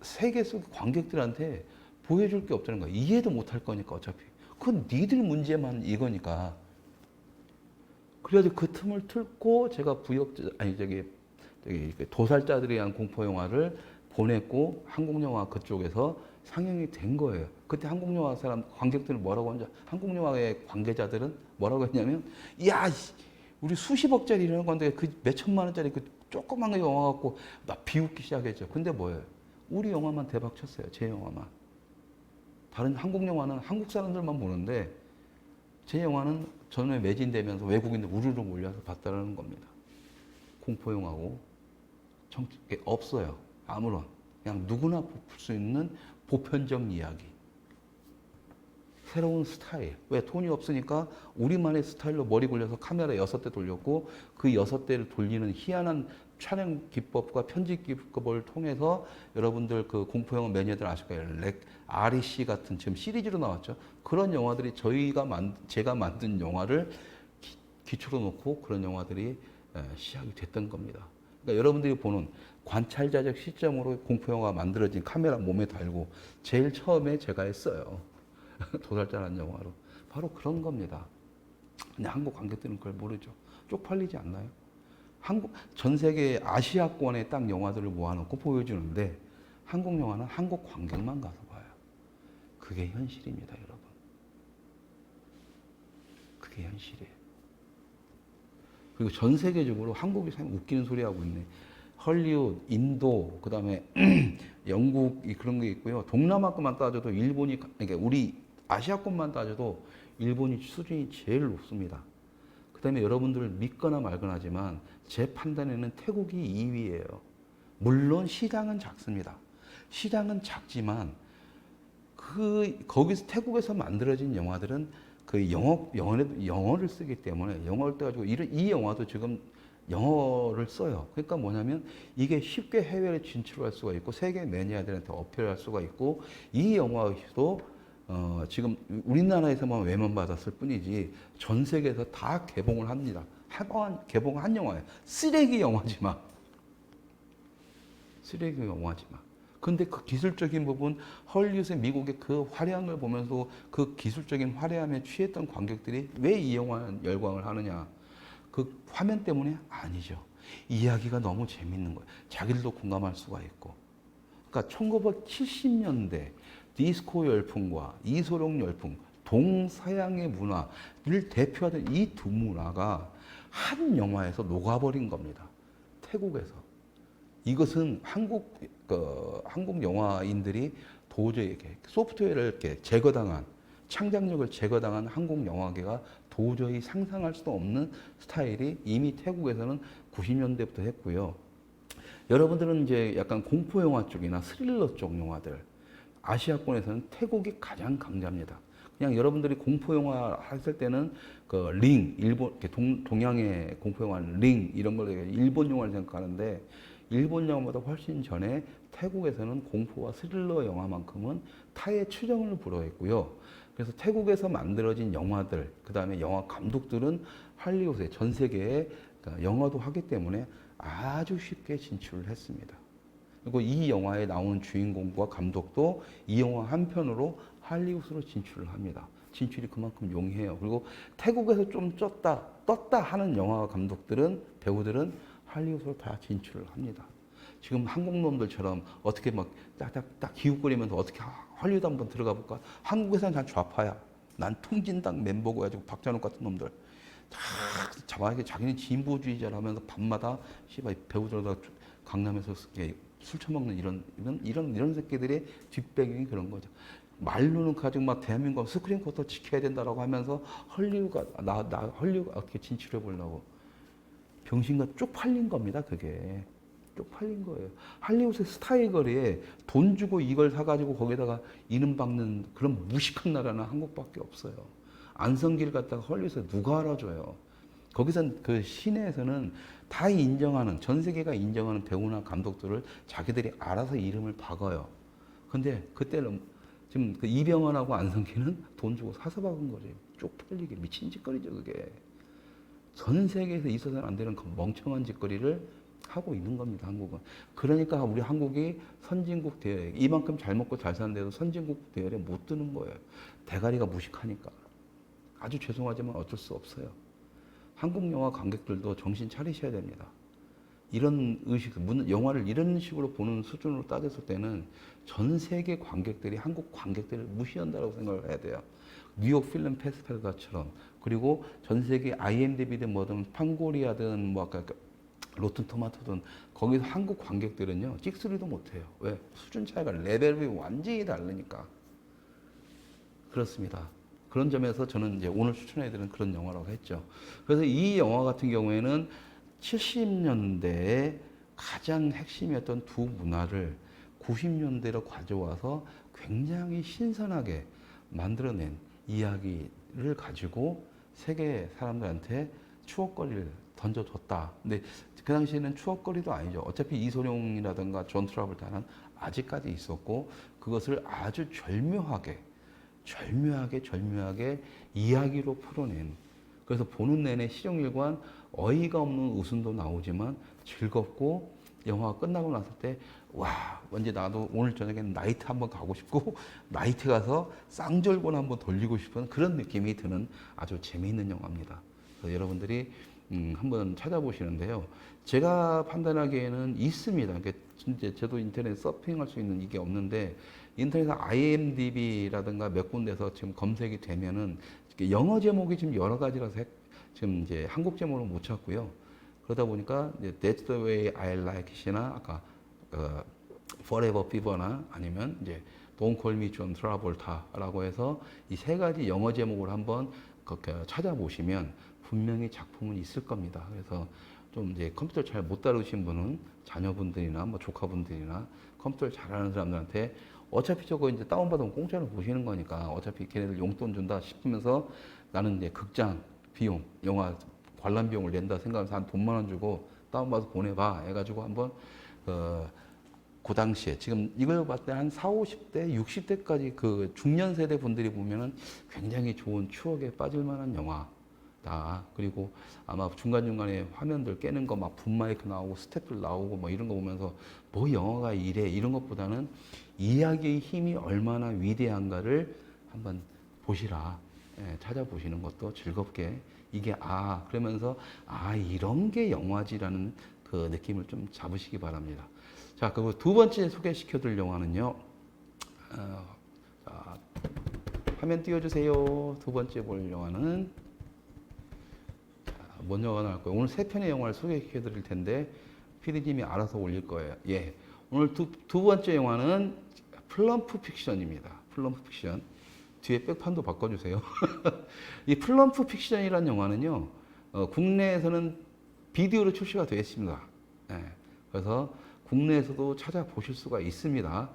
세계 속 관객들한테 보여줄 게 없다는 거야. 이해도 못할 거니까 어차피. 그건 니들 문제만 이거니까. 그래가지고 그 틈을 뚫고 제가 저기 도살자들에 의한 공포 영화를 보냈고 한국 영화 그쪽에서 상영이 된 거예요. 그때 한국 영화 사람 관객들은 뭐라고 하는지 한국 영화의 관계자들은 뭐라고 했냐면 야 우리 수십억짜리 이런 건데 그 몇천만 원짜리 그 조그만 거 영화 갖고 막 비웃기 시작했죠. 근데 뭐예요? 우리 영화만 대박 쳤어요. 제 영화만. 다른 한국 영화는 한국 사람들만 보는데 제 영화는 전에 매진되면서 외국인들 우르르 몰려서 봤다는 겁니다. 공포 영화고 없어요. 아무런 그냥 누구나 볼 수 있는 보편적 이야기. 새로운 스타일. 왜? 돈이 없으니까 우리만의 스타일로 머리 굴려서 카메라 6대 돌렸고 그 6대를 돌리는 희한한 촬영 기법과 편집 기법을 통해서 여러분들 그 공포영화 매니아들 아실 거예요. REC 같은 지금 시리즈로 나왔죠. 그런 영화들이 제가 만든 영화를 기초로 놓고 그런 영화들이 시작이 됐던 겁니다. 그러니까 여러분들이 보는 관찰자적 시점으로 공포영화가 만들어진 카메라 몸에 달고 제일 처음에 제가 했어요. 도살자라는 영화로. 바로 그런 겁니다. 근데 한국 관객들은 그걸 모르죠. 쪽팔리지 않나요? 전 세계 아시아권의 딱 영화들을 모아놓고 보여주는데 한국 영화는 한국 관객만 가서 봐요. 그게 현실입니다, 여러분. 그게 현실이에요. 그리고 전 세계적으로 한국이 참 웃기는 소리 하고 있네. 헐리우드, 인도, 그 다음에 영국 그런 게 있고요. 동남아 것만 따져도 일본이, 그러니까 우리 아시아권만 따져도 일본이 수준이 제일 높습니다. 그 다음에 여러분들 믿거나 말거나 하지만 제 판단에는 태국이 2위예요. 물론 시장은 작습니다. 시장은 작지만 거기서 태국에서 만들어진 영화들은 그 영어를 쓰기 때문에 영어를 떠가지고 이 영화도 지금 영어를 써요. 그러니까 뭐냐면 이게 쉽게 해외에 진출할 수가 있고 세계 매니아들한테 어필할 수가 있고 이 영화도 지금 우리나라에서만 외면받았을 뿐이지 전 세계에서 다 개봉을 합니다. 개봉한 영화예요. 쓰레기 영화지만. 쓰레기 영화지만. 근데 그 기술적인 부분, 헐리우드의 미국의 그 화려함을 보면서 그 기술적인 화려함에 취했던 관객들이 왜 이 영화에 열광을 하느냐. 그 화면 때문에 아니죠. 이야기가 너무 재밌는 거예요. 자기들도 공감할 수가 있고. 그러니까 1970년대 디스코 열풍과 이소룡 열풍, 동서양의 문화를 대표하던 이 두 문화가 한 영화에서 녹아버린 겁니다. 태국에서. 이것은 한국 영화인들이 도저히 이렇게 소프트웨어를 이렇게 제거당한, 창작력을 제거당한 한국 영화계가 도저히 상상할 수 없는 스타일이 이미 태국에서는 90년대부터 했고요. 여러분들은 이제 약간 공포 영화 쪽이나 스릴러 쪽 영화들, 아시아권에서는 태국이 가장 강자입니다. 그냥 여러분들이 공포 영화 했을 때는 그 링, 일본 동양의 공포 영화는 링 이런 걸 일본 영화를 생각하는데 일본 영화보다 훨씬 전에 태국에서는 공포와 스릴러 영화만큼은 타의 추정을 불허했고요. 그래서 태국에서 만들어진 영화들, 그 다음에 영화 감독들은 할리우드에 전 세계에 영화도 하기 때문에 아주 쉽게 진출을 했습니다. 그리고 이 영화에 나오는 주인공과 감독도 이 영화 한 편으로 할리우드로 진출을 합니다. 진출이 그만큼 용이해요. 그리고 태국에서 좀 떴다 하는 영화 감독들은, 배우들은 할리우드로 다 진출을 합니다. 지금 한국 놈들처럼 어떻게 막 딱 기웃거리면서 어떻게 할리우드 한번 들어가 볼까? 한국에서는 난 좌파야. 난 통진당 멤버고 가지고 박찬욱 같은 놈들. 다 자기네 자기는 진보주의자라면서 밤마다 씨발 배우들하다 강남에서 술 처먹는 이런 새끼들의 뒷배경이 그런 거죠. 말로는 가지고 막 대한민국 스크린 쿼터 지켜야 된다라고 하면서 헐리우드 어떻게 진출해 보려고 병신과 쪽팔린 겁니다. 그게 쪽팔린 거예요. 할리우드 스타의 거리에 돈 주고 이걸 사가지고 거기다가 이름 박는 그런 무식한 나라는 한국밖에 없어요. 안성기를 갖다가 헐리우드에 누가 알아줘요? 거기선 그 시내에서는 다 인정하는 전 세계가 인정하는 배우나 감독들을 자기들이 알아서 이름을 박아요. 근데 그때는 지금 그 이병헌하고 안성기는 돈 주고 사서 박은 거지. 쪽팔리게 미친 짓거리죠 그게. 전 세계에서 있어서는 안 되는 그 멍청한 짓거리를 하고 있는 겁니다, 한국은. 그러니까 우리 한국이 선진국 대열에, 이만큼 잘 먹고 잘 사는데도 선진국 대열에 못 드는 거예요. 대가리가 무식하니까. 아주 죄송하지만 어쩔 수 없어요. 한국 영화 관객들도 정신 차리셔야 됩니다. 이런 의식, 영화를 이런 식으로 보는 수준으로 따졌을 때는 전 세계 관객들이 한국 관객들을 무시한다고 생각을 해야 돼요. 뉴욕 필름 페스티벌처럼. 그리고 전 세계 IMDb든 뭐든 판고리아든 뭐 아까 로튼 토마토든 거기서 한국 관객들은요 찍소리도 못해요. 왜? 수준 차이가 레벨이 완전히 다르니까. 그렇습니다. 그런 점에서 저는 이제 오늘 추천해드리는 그런 영화라고 했죠. 그래서 이 영화 같은 경우에는 70년대에 가장 핵심이었던 두 문화를 90년대로 가져와서 굉장히 신선하게 만들어낸 이야기를 가지고 세계 사람들한테 추억거리를 던져줬다. 근데 그 당시에는 추억거리도 아니죠. 어차피 이소룡이라든가 존 트라볼타는 아직까지 있었고 그것을 아주 절묘하게 이야기로 풀어낸. 그래서 보는 내내 시종일관 어이가 없는 웃음도 나오지만 즐겁고 영화가 끝나고 났을 때 와, 왠지 나도 오늘 저녁에는 나이트 한번 가고 싶고 나이트 가서 쌍절곤 한번 돌리고 싶은 그런 느낌이 드는 아주 재미있는 영화입니다. 그래서 여러분들이 한번 찾아보시는데요. 제가 판단하기에는 있습니다. 그러니까 진짜 저도 인터넷 서핑할 수 있는 이게 없는데 인터넷 IMDb라든가 몇 군데서 지금 검색이 되면은 영어 제목이 지금 여러 가지라서 지금 이제 한국 제목을 못 찾고요. 그러다 보니까 이제 That's the way I like it이나 아까 Forever Fever나 아니면 이제 Don't Call Me John Travolta라고 해서 이 세 가지 영어 제목을 한번 찾아보시면 분명히 작품은 있을 겁니다. 그래서 좀 이제 컴퓨터 잘 못 다루신 분은 자녀분들이나 뭐 조카분들이나 컴퓨터를 잘하는 사람들한테 어차피 저거 이제 다운받으면 공짜로 보시는 거니까 어차피 걔네들 용돈 준다 싶으면서 나는 이제 극장 비용, 영화 관람 비용을 낸다 생각하면서 한 돈만 원 주고 다운받아서 보내봐 해가지고 한번 그 당시에 지금 이걸 봤을 때 한 40, 50대, 60대까지 그 중년 세대 분들이 보면은 굉장히 좋은 추억에 빠질 만한 영화다. 그리고 아마 중간중간에 화면들 깨는 거 막 붐마이크 나오고 스태프들 나오고 뭐 이런 거 보면서 뭐 영화가 이래 이런 것보다는 이야기의 힘이 얼마나 위대한가를 한번 보시라. 예, 찾아보시는 것도 즐겁게 이게 그러면서 이런 게 영화지라는 그 느낌을 좀 잡으시기 바랍니다. 자, 그리고 두 번째 소개시켜드릴 영화는요. 자, 화면 띄워주세요. 두 번째 볼 영화는 뭔 영화 나올 거예요? 오늘 세 편의 영화를 소개시켜드릴 텐데 PD님이 알아서 올릴 거예요. 예, 오늘 두 번째 영화는 플럼프 픽션입니다. 플럼프 픽션. 뒤에 백판도 바꿔주세요. 이 플럼프 픽션이라는 영화는요, 국내에서는 비디오로 출시가 되어 있습니다. 예, 그래서 국내에서도 찾아보실 수가 있습니다.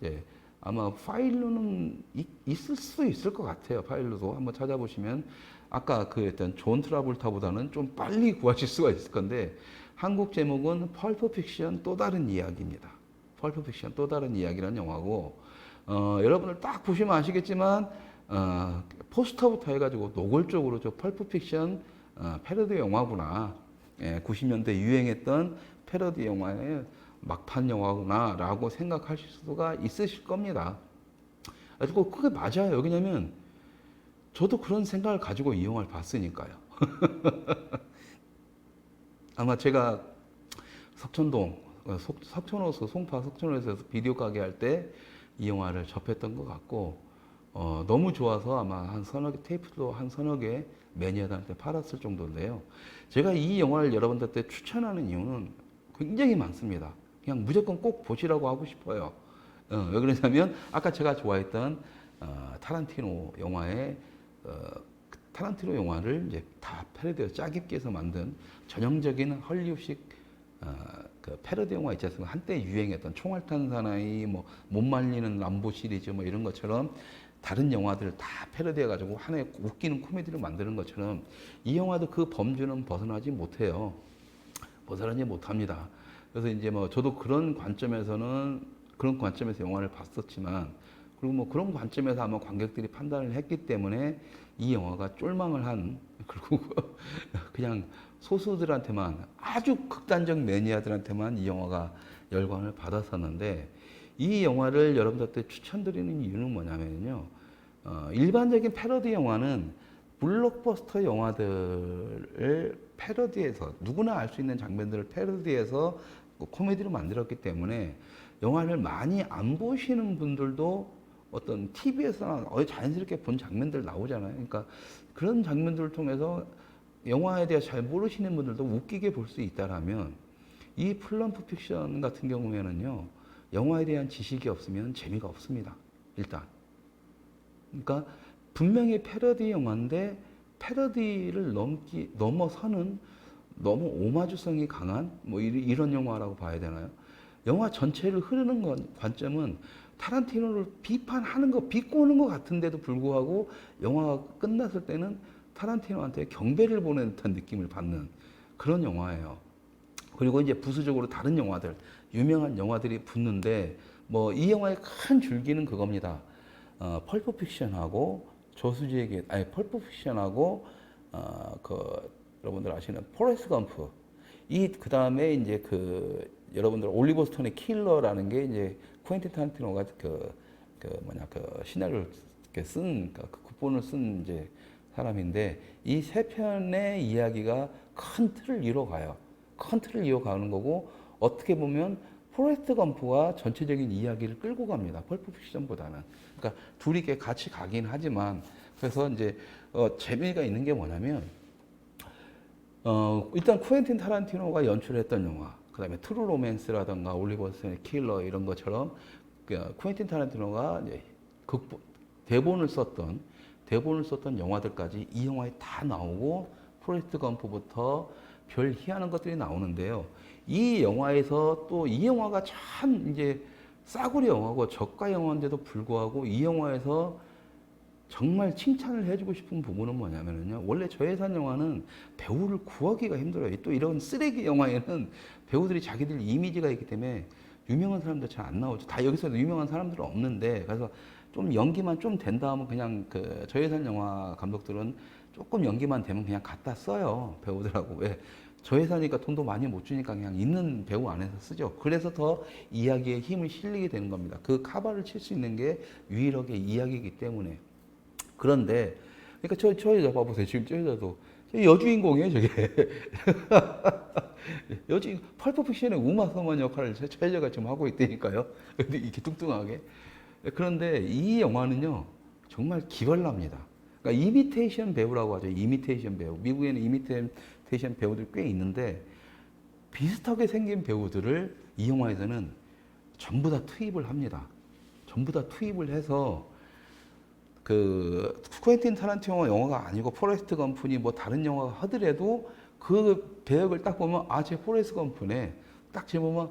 예, 아마 파일로는 있을 수도 있을 것 같아요. 파일로도 한번 찾아보시면 아까 그 일단 존 트라볼타보다는 좀 빨리 구하실 수가 있을 건데 한국 제목은 펄프 픽션 또 다른 이야기입니다. 펄프 픽션 또 다른 이야기라는 영화고 여러분들 딱 보시면 아시겠지만 포스터부터 해가지고 노골적으로 저 펄프 픽션 패러디 영화구나. 예, 90년대 유행했던 패러디 영화의 막판 영화구나 라고 생각하실 수가 있으실 겁니다. 그리고 그게 맞아요. 왜냐면 저도 그런 생각을 가지고 이 영화를 봤으니까요. 아마 제가 석천동, 석천호수, 송파 석천호에서 비디오 가게 할 때 이 영화를 접했던 것 같고 너무 좋아서 아마 한 서너 개 테이프도 한 서너 개 매니아들한테 팔았을 정도인데요. 제가 이 영화를 여러분들한테 추천하는 이유는 굉장히 많습니다. 그냥 무조건 꼭 보시라고 하고 싶어요. 왜 그러냐면 아까 제가 좋아했던 타란티노 영화의 타란티노 영화를 이제 다 패러디해서 짜깁기 해서 만든 전형적인 헐리우드식 그 패러디 영화 있지 않습니까? 한때 유행했던 총알탄 사나이, 뭐 못 말리는 람보 시리즈 뭐 이런 것처럼 다른 영화들을 다 패러디해가지고 하나의 웃기는 코미디를 만드는 것처럼 이 영화도 그 범주는 벗어나지 못해요. 벗어나지 못합니다. 그래서 이제 뭐 저도 그런 관점에서 영화를 봤었지만, 그리고 뭐 그런 관점에서 아마 관객들이 판단을 했기 때문에 이 영화가 쫄망을 한, 그리고 그냥 소수들한테만, 아주 극단적 매니아들한테만 이 영화가 열광을 받았었는데, 이 영화를 여러분들한테 추천드리는 이유는 뭐냐면요. 일반적인 패러디 영화는 블록버스터 영화들을 패러디해서, 누구나 알 수 있는 장면들을 패러디해서 코미디로 만들었기 때문에 영화를 많이 안 보시는 분들도 어떤 TV에서나 자연스럽게 본 장면들 나오잖아요. 그러니까 그런 장면들을 통해서 영화에 대해 잘 모르시는 분들도 웃기게 볼 수 있다라면, 이 플럼프 픽션 같은 경우에는요, 영화에 대한 지식이 없으면 재미가 없습니다. 일단. 그러니까 분명히 패러디 영화인데 패러디를 넘어서는 너무 오마주성이 강한 뭐 이런 영화라고 봐야 되나요? 영화 전체를 흐르는 관점은 타란티노를 비판하는 거, 비꼬는 것 같은데도 불구하고 영화가 끝났을 때는 타란티노한테 경배를 보낸 듯한 느낌을 받는 그런 영화예요. 그리고 이제 부수적으로 다른 영화들, 유명한 영화들이 붙는데, 뭐 이 영화의 큰 줄기는 그겁니다. 펄프 픽션하고 저수지에게, 아니 펄프 픽션하고 여러분들 아시는 포레스트 검프, 그 다음에 이제 여러분들 올리버 스톤의 킬러라는 게 이제 쿠엔틴 타란티노가 시나리오를 쓴, 극본을 쓴 이제 사람인데, 이 세 편의 이야기가 큰 틀을 이뤄가요. 큰 틀을 이어가는 거고, 어떻게 보면 포레스트 검프와 전체적인 이야기를 끌고 갑니다. 펄프 픽션보다는. 그러니까 둘이 이렇게 같이 가긴 하지만, 그래서 이제 재미가 있는 게 뭐냐면, 일단 쿠엔틴 타란티노가 연출했던 영화, 그다음에 트루 로맨스라든가 올리버 스톤의 킬러 이런 것처럼 쿠엔틴 타란티노가 이제 대본을 썼던 영화들까지 이 영화에 다 나오고, 포레스트 검프부터 별 희한한 것들이 나오는데요. 이 영화에서 또 이 영화가 참 이제 싸구려 영화고 저가 영화인데도 불구하고 이 영화에서 정말 칭찬을 해주고 싶은 부분은 뭐냐면요. 원래 저예산 영화는 배우를 구하기가 힘들어요. 또 이런 쓰레기 영화에는 배우들이 자기들 이미지가 있기 때문에 유명한 사람들 잘 안 나오죠. 다 여기서도 유명한 사람들은 없는데, 그래서 좀 연기만 좀 된다 하면 그냥 저예산 영화 감독들은 조금 연기만 되면 그냥 갖다 써요. 배우들하고. 왜? 저예산이니까 돈도 많이 못 주니까 그냥 있는 배우 안에서 쓰죠. 그래서 더 이야기에 힘을 실리게 되는 겁니다. 그 카바를 칠 수 있는 게 유일하게 이야기이기 때문에. 그런데, 그러니까 저 여자 봐보세요. 지금 저 여자도 여주인공이에요, 저게. 펄프 픽션의 우마 서먼 역할을 저 여자가 지금 하고 있다니까요. 근데 이렇게 뚱뚱하게. 그런데 이 영화는요, 정말 기발납니다. 그러니까 이미테이션 배우라고 하죠. 이미테이션 배우. 미국에는 이미테이션 배우들 꽤 있는데, 비슷하게 생긴 배우들을 이 영화에서는 전부 다 투입을 합니다. 전부 다 투입을 해서 쿠엔틴 타란티노 영화가 아니고 포레스트 검프니 뭐 다른 영화가 하더라도 그 배역을 딱 보면, 쟤 포레스트 검프네. 딱 보면,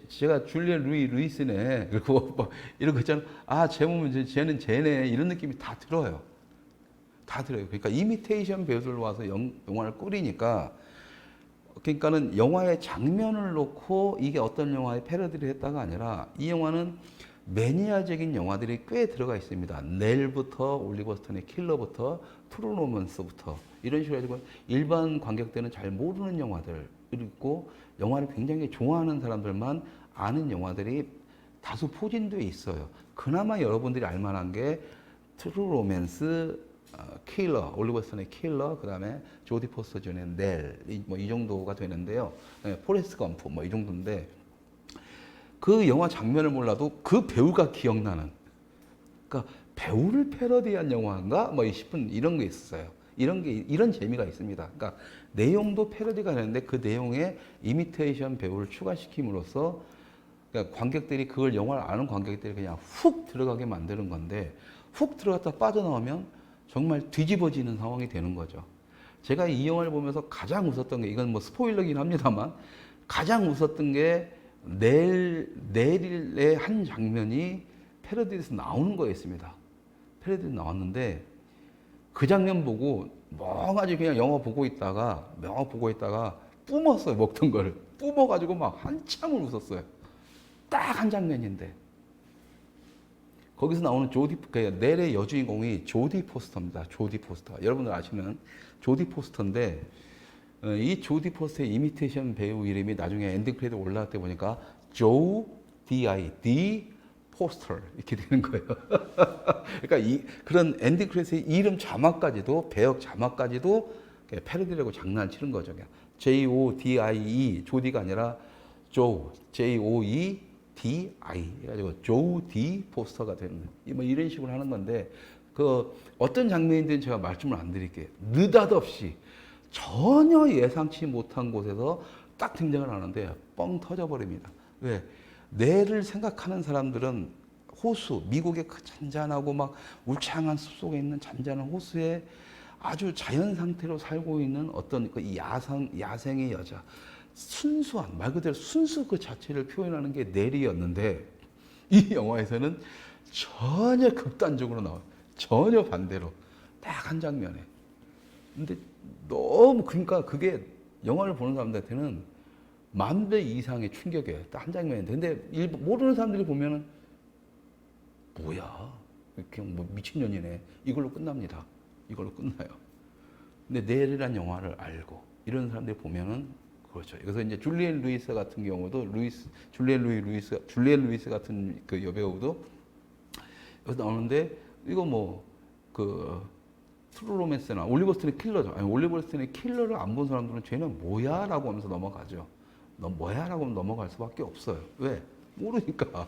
제가 줄리안 루이스네. 그리고 뭐 이런 거 있잖아. 쟤 보면 쟤는 쟤네. 이런 느낌이 다 들어요. 다 들어요. 그러니까 이미테이션 배우들 와서 영화를 꾸리니까, 그러니까는 영화의 장면을 놓고 이게 어떤 영화의 패러디를 했다가 아니라, 이 영화는 매니아적인 영화들이 꽤 들어가 있습니다. 넬부터 올리버 스톤의 킬러부터 트루 로맨스부터 이런 식으로 해가지고 일반 관객들은 잘 모르는 영화들, 그리고 영화를 굉장히 좋아하는 사람들만 아는 영화들이 다소 포진되어 있어요. 그나마 여러분들이 알만한 게 트루 로맨스, 킬러, 올리버 스톤의 킬러, 그 다음에 조디 포스터 존의 넬, 뭐 이 정도가 되는데요. 포레스트 검프 뭐 이 정도인데, 그 영화 장면을 몰라도 그 배우가 기억나는, 그러니까 배우를 패러디한 영화인가 뭐 싶은 이런 게 있었어요. 이런 재미가 있습니다. 그러니까 내용도 패러디가 되는데 그 내용에 이미테이션 배우를 추가시킴으로써 그러니까 관객들이 그걸 영화를 아는 관객들이 그냥 훅 들어가게 만드는 건데 훅 들어갔다 빠져나오면 정말 뒤집어지는 상황이 되는 거죠. 제가 이 영화를 보면서 가장 웃었던 게 이건 뭐 스포일러긴 합니다만 가장 웃었던 게 넬의 한 장면이 패러디에서 나오는 거였습니다. 패러디 나왔는데 그 장면 보고 멍하니 그냥 영화 보고 있다가 뿜었어요. 먹던 거를 뿜어가지고 막 한참을 웃었어요. 딱 한 장면인데 거기서 나오는 넬의 여주인공이 조디 포스터입니다. 조디 포스터. 여러분들 아시는 조디 포스터인데 이 조디 포스터의 이미테이션 배우 이름이 나중에 엔딩 크레딧 올라갈 때 보니까 D 포스터 이렇게 되는 거예요. 그러니까 그런 엔딩 크레딧의 이름 자막까지도 배역 자막까지도 패러디라고 장난치는 거죠. JODIE 조디가 아니라 JOEDI 해가지고 조디 포스터가 되는 뭐 이런 식으로 하는 건데 그 어떤 장면인지는 제가 말씀을 안 드릴게요. 느닷없이 전혀 예상치 못한 곳에서 딱 등장을 하는데 뻥 터져버립니다. 왜? 뇌를 생각하는 사람들은 호수, 미국의 그 잔잔하고 막 울창한 숲속에 있는 잔잔한 호수에 아주 자연 상태로 살고 있는 어떤 그 야생의 여자, 순수한, 말 그대로 순수 그 자체를 표현하는 게 넬이었는데 이 영화에서는 전혀 극단적으로 나와요. 전혀 반대로. 딱 한 장면에. 근데 너무, 그러니까 그게 영화를 보는 사람들한테는 10,000배 이상의 충격이에요. 딱 한 장면인데. 근데 모르는 사람들이 보면은, 뭐야. 그냥 뭐 미친년이네. 이걸로 끝납니다. 이걸로 끝나요. 근데 넬이란 영화를 알고, 이런 사람들이 보면은, 그렇죠. 그래서 이제 줄리엔 루이스 같은 경우도, 줄리엔 루이스 같은 그 여배우도 여기서 나오는데, 이거 뭐, 트루 로맨스나 올리버 스톤의 킬러죠. 아니, 올리버 스톤의 킬러를 안 본 사람들은 쟤는 뭐야? 라고 하면서 넘어가죠. 너 뭐야? 라고 하면 넘어갈 수밖에 없어요. 왜? 모르니까.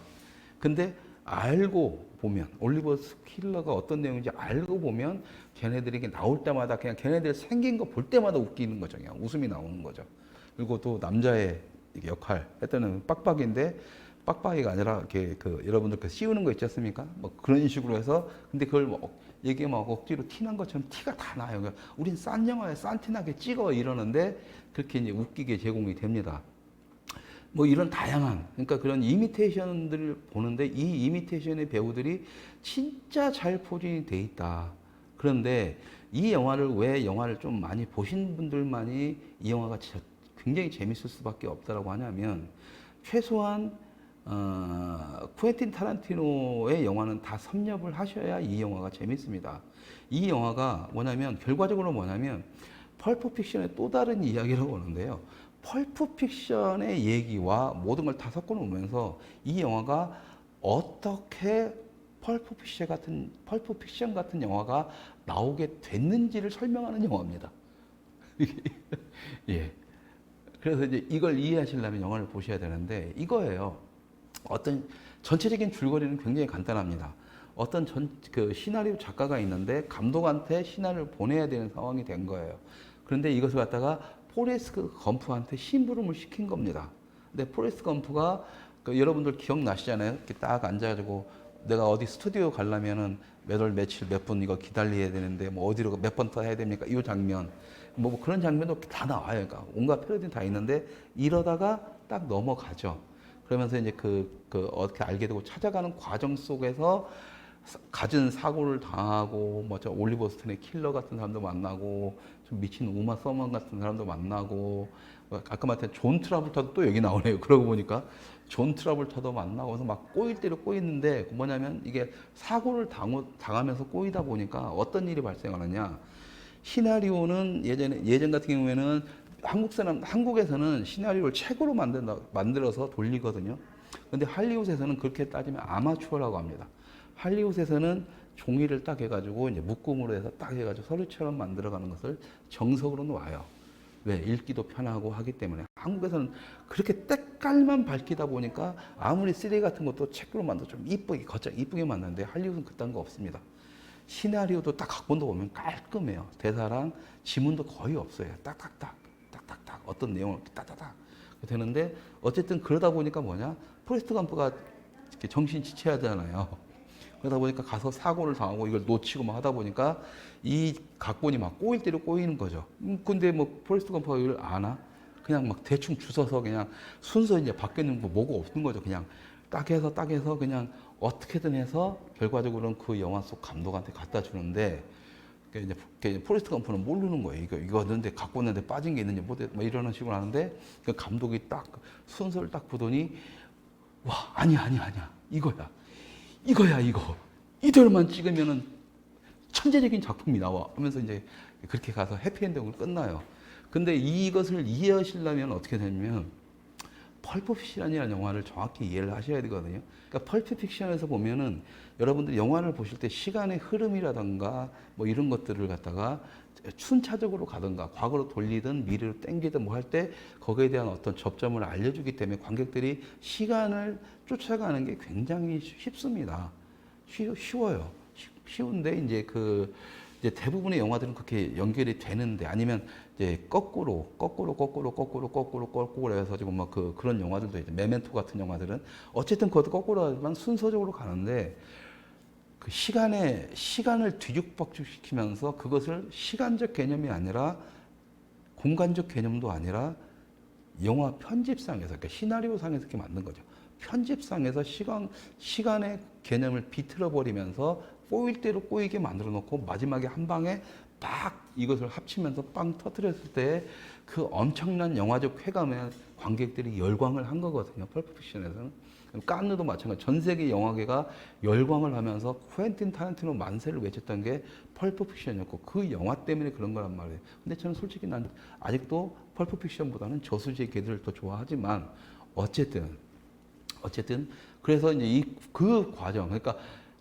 근데 알고 보면, 올리버 킬러가 어떤 내용인지 알고 보면 걔네들이 나올 때마다 그냥 걔네들 생긴 거 볼 때마다 웃기는 거죠. 그냥 웃음이 나오는 거죠. 그리고 또 남자의 역할 했더니 빡빡인데 빡빡이가 아니라 이렇게 여러분들 씌우는 거 있지 않습니까? 뭐 그런 식으로 해서 근데 그걸 뭐 이게 막 억지로 티난 것처럼 티가 다 나요. 그러니까 우린 싼 영화에 싼 티나게 찍어 이러는데 그렇게 이제 웃기게 제공이 됩니다. 뭐 이런 다양한 그러니까 그런 이미테이션들을 보는데 이 이미테이션의 배우들이 진짜 잘 포진이 돼 있다. 그런데 이 영화를 왜 영화를 좀 많이 보신 분들만이 이 영화가 굉장히 재밌을 수밖에 없다라고 하냐면 최소한 쿠엔틴 타란티노의 영화는 다 섭렵을 하셔야 이 영화가 재밌습니다. 이 영화가 뭐냐면 결과적으로 뭐냐면 펄프 픽션의 또 다른 이야기라고 보는데요. 펄프 픽션의 얘기와 모든 걸 다 섞어 놓으면서 이 영화가 어떻게 펄프 픽션 같은 영화가 나오게 됐는지를 설명하는 영화입니다. 예. 그래서 이제 이걸 이해하시려면 영화를 보셔야 되는데 이거예요. 어떤 전체적인 줄거리는 굉장히 간단합니다. 어떤 시나리오 작가가 있는데 감독한테 시나리오를 보내야 되는 상황이 된 거예요. 그런데 이것을 갖다가 포레스트 검프한테 심부름을 시킨 겁니다. 근데 포레스트 검프가 여러분들 기억나시잖아요. 이렇게 딱 앉아가지고 내가 어디 스튜디오 가려면은 몇 월 며칠 몇 분 이거 기다려야 되는데 뭐 어디로 몇 번 더 해야 됩니까? 이 장면 뭐 그런 장면도 다 나와요. 그러니까 온갖 패러디 다 있는데 이러다가 딱 넘어가죠. 그러면서 이제 어떻게 알게 되고 찾아가는 과정 속에서 갖은 사고를 당하고 뭐 저 올리버 스톤의 킬러 같은 사람도 만나고 좀 미친 우마 서먼 같은 사람도 만나고 아까 말했던 존 트라볼타도 또 여기 나오네요. 그러고 보니까 존 트라볼타도 만나고 그래서 막 꼬일 대로 꼬이는데 뭐냐면 이게 사고를 당하면서 꼬이다 보니까 어떤 일이 발생하느냐. 시나리오는 예전 같은 경우에는 한국에서는 시나리오를 책으로 만들어서 돌리거든요. 근데 할리우드에서는 그렇게 따지면 아마추어라고 합니다. 할리우드에서는 종이를 딱 해가지고 이제 묶음으로 해서 딱 해가지고 서류처럼 만들어가는 것을 정석으로 놓아요. 왜? 읽기도 편하고 하기 때문에. 한국에서는 그렇게 때깔만 밝히다 보니까 아무리 3D 같은 것도 책으로 만들어 좀 이쁘게 만드는데 할리우드는 그딴 거 없습니다. 시나리오도 딱 각본도 보면 깔끔해요. 대사랑 지문도 거의 없어요. 딱딱딱 어떤 내용을 딱딱딱 되는데 어쨌든 그러다 보니까 뭐냐 포레스트 검프가 이렇게 정신 지체하잖아요. 그러다 보니까 가서 사고를 당하고 이걸 놓치고 막 하다 보니까 이 각본이 막 꼬일 대로 꼬이는 거죠. 근데 뭐 포레스트 검프가 이걸 아나? 그냥 막 대충 주워서 그냥 순서 이제 바뀌는 거 뭐가 없는 거죠. 그냥 딱 해서 그냥 어떻게든 해서 결과적으로는 그 영화 속 감독한테 갖다 주는데 이제 포레스트 검프는 모르는 거예요. 이거 넣는데 갖고 있는데 빠진 게 있는지 뭐 이러는 식으로 하는데 그 감독이 딱 순서를 딱 보더니 와 아니야 이거야 이거 이대로만 찍으면은 천재적인 작품이 나와 하면서 이제 그렇게 가서 해피엔딩으로 끝나요. 근데 이것을 이해하시려면 어떻게 되냐면 펄프 픽션이라는 영화를 정확히 이해를 하셔야 되거든요. 그러니까 펄프 픽션에서 보면은 여러분들이 영화를 보실 때 시간의 흐름이라든가 뭐 이런 것들을 갖다가 순차적으로 가든가 과거로 돌리든 미래로 당기든 뭐 할 때 거기에 대한 어떤 접점을 알려주기 때문에 관객들이 시간을 쫓아가는 게 굉장히 쉽습니다. 쉬워요. 쉬운데 이제 이제 대부분의 영화들은 그렇게 연결이 되는데 아니면 이제 거꾸로 해서 지금 막 그런 영화들도 이제 메멘토 같은 영화들은 어쨌든 그것도 거꾸로 하지만 순서적으로 가는데 그 시간을 뒤죽박죽시키면서 그것을 시간적 개념이 아니라 공간적 개념도 아니라 영화 편집상에서 그러니까 시나리오상에서 이렇게 만든 거죠. 편집상에서 시간의 개념을 비틀어 버리면서 꼬일 대로 꼬이게 만들어 놓고 마지막에 한 방에 딱 이것을 합치면서 빵 터뜨렸을 때 그 엄청난 영화적 쾌감에 관객들이 열광을 한 거거든요. 펄프 픽션에서는. 깐느도 마찬가지. 전 세계 영화계가 열광을 하면서 쿠엔틴 타란티노 만세를 외쳤던 게 펄프 픽션이었고 그 영화 때문에 그런 거란 말이에요. 근데 저는 솔직히 난 아직도 펄프 픽션보다는 저수지의 개들을 더 좋아하지만 어쨌든 그래서 이제 그 과정 그러니까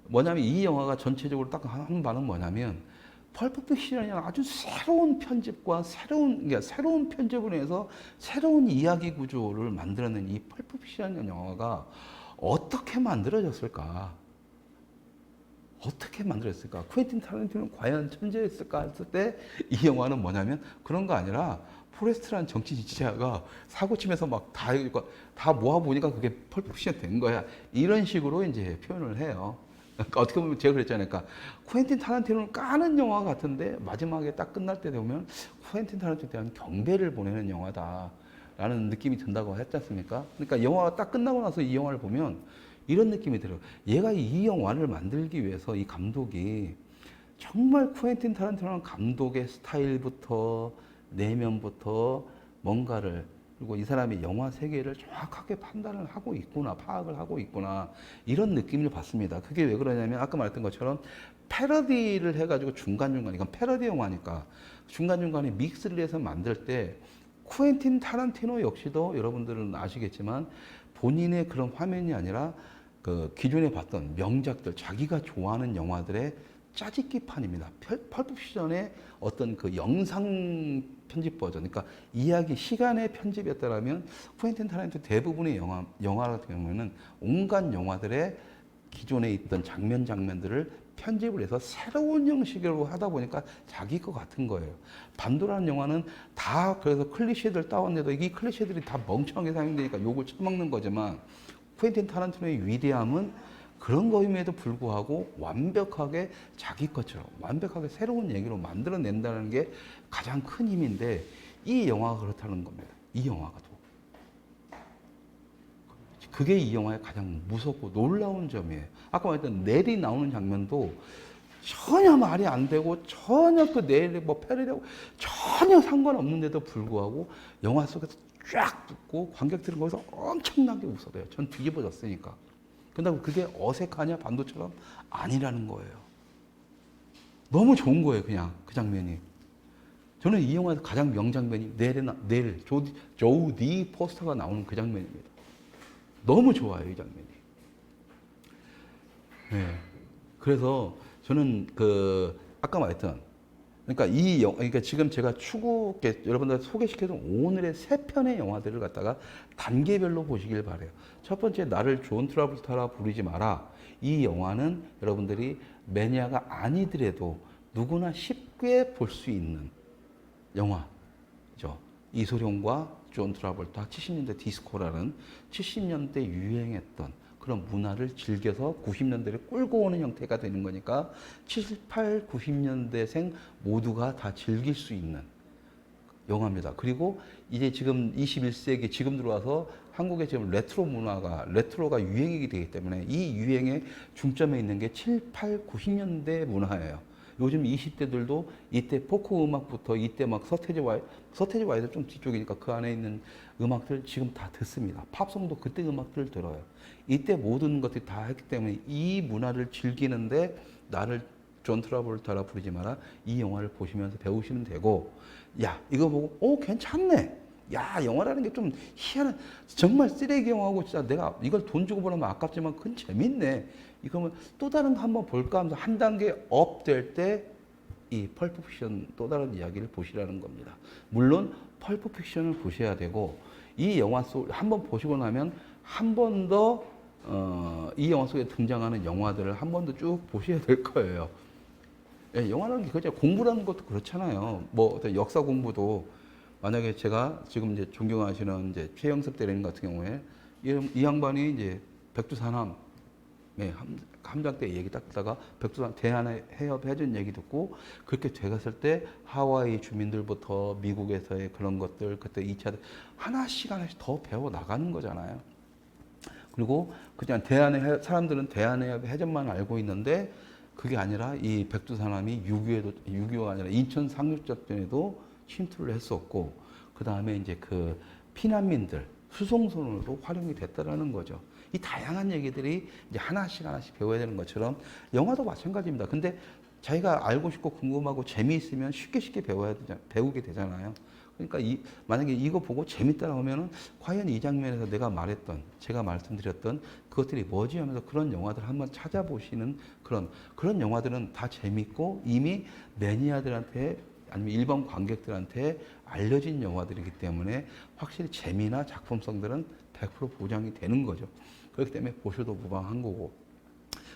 뭐냐면 이 영화가 전체적으로 딱 한 바는 뭐냐면 펄프 픽션이라는 아주 새로운 편집과 새로운 편집을 해서 새로운 이야기 구조를 만들어낸 이 펄프 픽션이라는 영화가 어떻게 만들어졌을까? 어떻게 만들었을까? 쿠엔틴 타란티노는 과연 천재였을까 했을 때 이 영화는 뭐냐면 그런 거 아니라 포레스트라는 정치 지지자가 사고 치면서 막 다 모아 보니까 그게 펄프 픽션 된 거야. 이런 식으로 이제 표현을 해요. 그러니까 어떻게 보면 제가 그랬잖아요. 그러니까 쿠엔틴 타란티노는 까는 영화 같은데 마지막에 딱 끝날 때 되면 쿠엔틴 타란티노에 대한 경배를 보내는 영화다라는 느낌이 든다고 했지 않습니까? 그러니까 영화가 딱 끝나고 나서 이 영화를 보면 이런 느낌이 들어요. 얘가 이 영화를 만들기 위해서 이 감독이 정말 쿠엔틴 타란티노는 감독의 스타일부터 내면부터 뭔가를 그리고 이 사람이 영화 세계를 정확하게 판단을 하고 있구나, 파악을 하고 있구나 이런 느낌을 받습니다. 그게 왜 그러냐면 아까 말했던 것처럼 패러디를 해가지고 중간중간 이건 패러디 영화니까 중간중간에 믹스를 해서 만들 때 쿠엔틴 타란티노 역시도 여러분들은 아시겠지만 본인의 그런 화면이 아니라 그 기존에 봤던 명작들 자기가 좋아하는 영화들의 짜집기판입니다. 펄프 픽션의 어떤 그 영상 편집 버전, 그러니까 이야기 시간의 편집이었다라면 쿠엔틴 타란티노 대부분의 영화 같은 경우에는 온갖 영화들의 기존에 있던 장면들을 편집을 해서 새로운 형식으로 하다 보니까 자기 것 같은 거예요. 반도라는 영화는 다 그래서 클리셰들 따왔는데도 이 클리셰들이 다 멍청하게 사용되니까 욕을 처먹는 거지만 쿠엔틴 타란티노의 위대함은 그런 거임에도 불구하고 완벽하게 자기 것처럼 완벽하게 새로운 얘기로 만들어낸다는 게 가장 큰 힘인데 이 영화가 그렇다는 겁니다. 이 영화가도. 그게 이 영화의 가장 무섭고 놀라운 점이에요. 아까 말했던 넬이 나오는 장면도 전혀 말이 안 되고 전혀 그 넬이 뭐 패러디하고 전혀 상관없는데도 불구하고 영화 속에서 쫙 붙고 관객들은 거기서 엄청나게 웃어요. 전 뒤집어졌으니까. 근데 그게 어색하냐 반도처럼 아니라는 거예요. 너무 좋은 거예요, 그냥 그 장면이. 저는 이 영화에서 가장 명장면이 조디 포스터가 나오는 그 장면입니다. 너무 좋아요, 이 장면이. 네. 그래서 저는 아까 말했던 그러니까 그러니까 지금 제가 여러분들 소개시켜준 오늘의 세 편의 영화들을 갖다가 단계별로 보시길 바래요. 첫 번째, 나를 존 트라볼타라 부르지 마라. 이 영화는 여러분들이 매니아가 아니더라도 누구나 쉽게 볼 수 있는 영화죠. 이소룡과 존 트라볼타 70년대 디스코라는 70년대 유행했던 그런 문화를 즐겨서 90년대를 끌고 오는 형태가 되는 거니까 78, 90년대생 모두가 다 즐길 수 있는 영화입니다. 그리고 이제 지금 21세기 지금 들어와서 한국의 지금 레트로가 유행이 되기 때문에 이 유행의 중점에 있는 게 7, 8, 90년대 문화예요. 요즘 20대들도 이때 포크 음악부터 이때 막 서태지 와이드 좀 뒤쪽이니까 그 안에 있는 음악들 지금 다 듣습니다. 팝송도 그때 음악들을 들어요. 이때 모든 것들이 다 했기 때문에 이 문화를 즐기는데 나를 존 트라볼타라 부르지 마라. 이 영화를 보시면서 배우시면 되고, 야, 이거 보고, 괜찮네. 야, 영화라는 게 좀 희한한, 정말 쓰레기 영화고, 진짜 내가 이걸 돈 주고 보려면 아깝지만 그건 재밌네. 이거면 또 다른 거 한번 볼까 하면서 한 단계 업 될 때, 이 펄프 픽션 또 다른 이야기를 보시라는 겁니다. 물론, 펄프 픽션을 보셔야 되고, 이 영화 속, 한번 보시고 나면 한 번 더, 이 영화 속에 등장하는 영화들을 한 번 더 쭉 보셔야 될 거예요. 예, 영화라는 게 그냥 공부라는 것도 그렇잖아요. 뭐 어떤 역사 공부도 만약에 제가 지금 이제 존경하시는 이제 최영섭 대리님 같은 경우에 이 양반이 이제 백두산함 함장 때 얘기 딱 듣다가 백두산 대한해협 해전 얘기 듣고 그렇게 돼갔을 때 하와이 주민들부터 미국에서의 그런 것들 그때 2차 하나씩 더 배워 나가는 거잖아요. 그리고 그냥 사람들은 대한해협 해전만 알고 있는데 그게 아니라 이 백두산함이 6.25가 아니라 인천 상륙작전에도 침투를 했었고, 그 다음에 이제 그 피난민들, 수송선으로도 활용이 됐다라는 거죠. 이 다양한 얘기들이 이제 하나씩 배워야 되는 것처럼 영화도 마찬가지입니다. 근데 자기가 알고 싶고 궁금하고 재미있으면 쉽게 배우게 되잖아요. 그러니까 만약에 이거 보고 재밌다라고 하면은 과연 이 장면에서 제가 말씀드렸던 그것들이 뭐지 하면서 그런 영화들 한번 찾아보시는 그런 영화들은 다 재밌고 이미 매니아들한테 아니면 일반 관객들한테 알려진 영화들이기 때문에 확실히 재미나 작품성들은 100% 보장이 되는 거죠. 그렇기 때문에 보셔도 무방한 거고.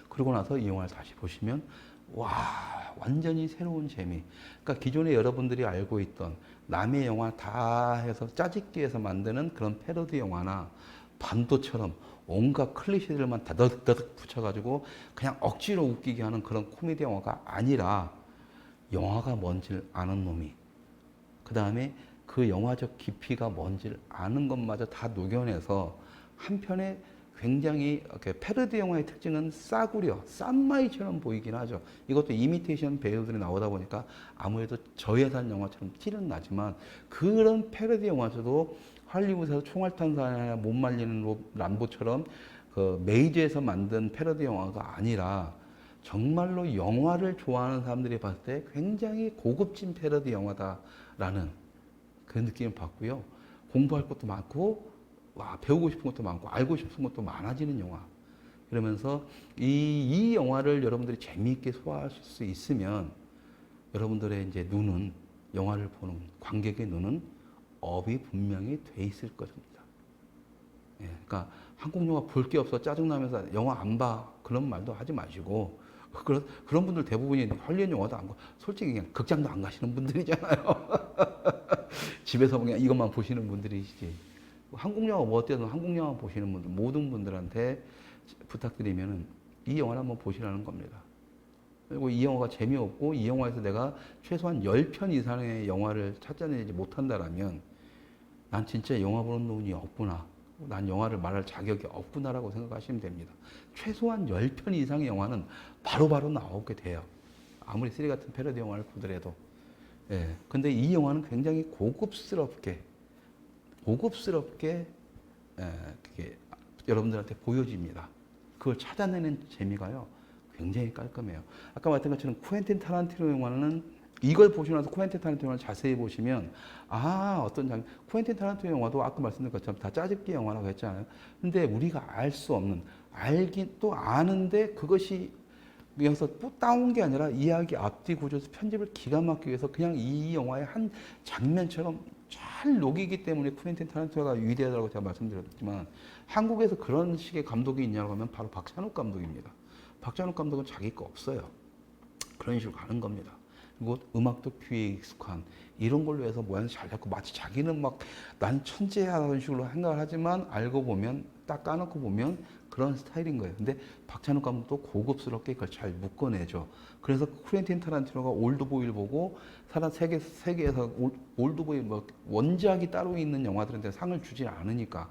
그러고 나서 이 영화를 다시 보시면 와, 완전히 새로운 재미. 그러니까 기존에 여러분들이 알고 있던 남의 영화 다 해서 짜집기 해서 만드는 그런 패러디 영화나 반도처럼 온갖 클리셰들만 다득다득 붙여가지고 그냥 억지로 웃기게 하는 그런 코미디 영화가 아니라 영화가 뭔지를 아는 놈이 그 다음에 그 영화적 깊이가 뭔지를 아는 것마저 다 녹여내서 한편에 굉장히 패러디 영화의 특징은 싼마이처럼 보이긴 하죠. 이것도 이미테이션 배우들이 나오다 보니까 아무래도 저예산 영화처럼 티는 나지만 그런 패러디 영화에서도 할리우드에서 총알탄사나 못 말리는 람보처럼 그 메이저에서 만든 패러디 영화가 아니라 정말로 영화를 좋아하는 사람들이 봤을 때 굉장히 고급진 패러디 영화다라는 그 느낌을 받고요. 공부할 것도 많고 배우고 싶은 것도 많고 알고 싶은 것도 많아지는 영화. 그러면서 이 영화를 여러분들이 재미있게 소화하실 수 있으면 여러분들의 이제 눈은 영화를 보는 관객의 눈은 업이 분명히 돼 있을 것입니다. 예, 그러니까 한국 영화 볼 게 없어 짜증나면서 영화 안 봐 그런 말도 하지 마시고 그런 분들 대부분이 헐리우드 영화도 안 가. 솔직히 그냥 극장도 안 가시는 분들이잖아요. 집에서 그냥 이것만 보시는 분들이시지. 한국 영화 뭐 어때서 한국 영화 보시는 분들 모든 분들한테 부탁드리면은 이 영화를 한번 보시라는 겁니다. 그리고 이 영화가 재미없고 이 영화에서 내가 최소한 10편 이상의 영화를 찾아내지 못한다라면 난 진짜 영화 보는 눈이 없구나. 난 영화를 말할 자격이 없구나라고 생각하시면 됩니다. 최소한 10편 이상의 영화는 바로바로 나오게 돼요. 아무리 쓰레기 같은 패러디 영화를 보더라도. 예. 근데 이 영화는 굉장히 고급스럽게 그게 여러분들한테 보여집니다. 그걸 찾아내는 재미가요. 굉장히 깔끔해요. 아까 말했던 것처럼 쿠엔틴 타란티노 영화는 이걸 보시고 나서 쿠엔틴 타란티노 영화를 자세히 보시면 쿠엔틴 타란티노 영화도 아까 말씀드린 것처럼 다 짜집기 영화라고 했잖아요. 근데 우리가 알 수 없는 알긴 또 아는데 그것이 여기서 또 따온 게 아니라 이야기 앞뒤 구조에서 편집을 기가 막히게 해서 그냥 이 영화의 한 장면처럼 잘 녹이기 때문에 쿠엔틴 타란티노가 위대하다고 제가 말씀드렸지만 한국에서 그런 식의 감독이 있냐고 하면 바로 박찬욱 감독입니다. 박찬욱 감독은 자기 거 없어요. 그런 식으로 가는 겁니다. 그리고 음악도 귀에 익숙한 이런 걸로 해서 모양이 잘 잡고 마치 자기는 막 난 천재야 라는 식으로 생각을 하지만 알고 보면 딱 까놓고 보면 그런 스타일인 거예요. 근데 박찬욱 감독도 고급스럽게 그걸 잘 묶어내죠. 그래서 쿠엔틴 타란티노가 올드보이를 보고 사람 세계에서 올드보이 뭐 원작이 따로 있는 영화들한테 상을 주지 않으니까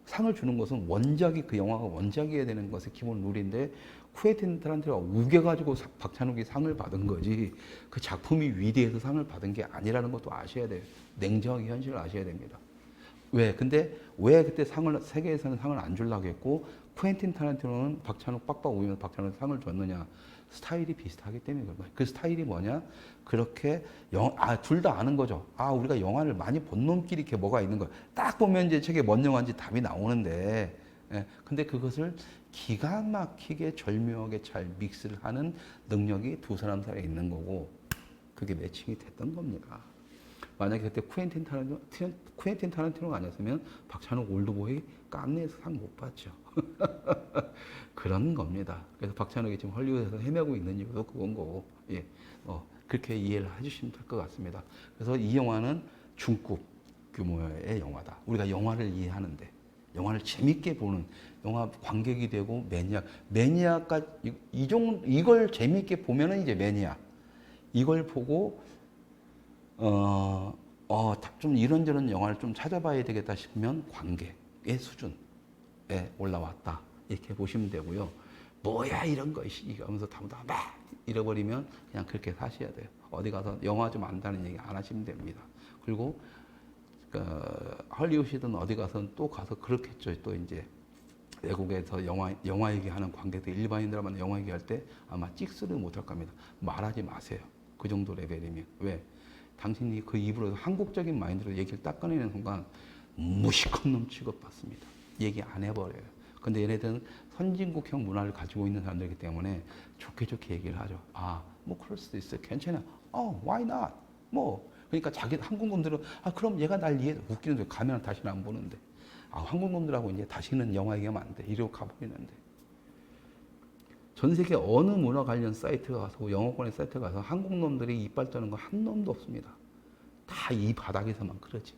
상을 주는 것은 원작이 그 영화가 원작이어야 되는 것의 기본 룰인데 쿠엔틴 타란티노가 우겨가지고 박찬욱이 상을 받은 거지 그 작품이 위대해서 상을 받은 게 아니라는 것도 아셔야 돼요. 냉정하게 현실을 아셔야 됩니다. 왜? 근데 왜 그때 세계에서는 상을 안 주려고 했고 쿠엔틴 타란티노는 박찬욱 빡빡 우기면서 박찬욱 상을 줬느냐? 스타일이 비슷하기 때문에 그런 거예요. 그 스타일이 뭐냐? 그렇게 둘 다 아는 거죠. 우리가 영화를 많이 본 놈끼리 이렇게 뭐가 있는 거야. 딱 보면 이제 저게 뭔 영화인지 답이 나오는데, 근데 그것을 기가 막히게 절묘하게 잘 믹스를 하는 능력이 두 사람 사이에 있는 거고, 그게 매칭이 됐던 겁니다. 만약에 그때 쿠엔틴 타란티노가 아니었으면 박찬욱 올드보이 깐느에서 상 못 받죠. 그런 겁니다. 그래서 박찬욱이 지금 헐리우드에서 헤매고 있는 이유도 그건 거고, 예, 그렇게 이해를 해주시면 될 것 같습니다. 그래서 이 영화는 중급 규모의 영화다. 우리가 영화를 이해하는데, 영화를 재밌게 보는 영화 관객이 되고 매니아가 이걸 재밌게 보면은 이제 매니아. 이걸 보고 좀 이런저런 영화를 좀 찾아봐야 되겠다 싶으면 관객의 수준에 올라왔다. 이렇게 보시면 되고요. 뭐야 이런 거 이러면서 막 잃어버리면 그냥 그렇게 사셔야 돼요. 어디 가서 영화 좀 안다는 얘기 안 하시면 됩니다. 그리고 헐리우드든 어디 가서는 또 가서 그렇겠죠. 또 이제 외국에서 영화 얘기하는 관객들 일반인들만 영화 얘기할 때 아마 찍소리를 못할 겁니다. 말하지 마세요. 그 정도 레벨이면. 왜? 당신이 그 입으로 한국적인 마인드로 얘기를 딱 꺼내는 순간 무시컨 놈 취급받습니다. 얘기 안 해버려요. 근데 얘네들은 선진국형 문화를 가지고 있는 사람들이기 때문에 좋게 얘기를 하죠. 뭐 그럴 수도 있어요. 괜찮아. why not? 그러니까 한국 놈들은 그럼 얘가 날 이해 웃기는데 가면 다시는 안 보는데 한국 놈들하고 이제 다시는 영화 얘기하면 안 돼. 이러고 가버리는데. 전 세계 어느 문화 관련 사이트 가서 영어권의 사이트 가서 한국 놈들이 이빨 떠는 거 한 놈도 없습니다. 다 이 바닥에서만 그러지.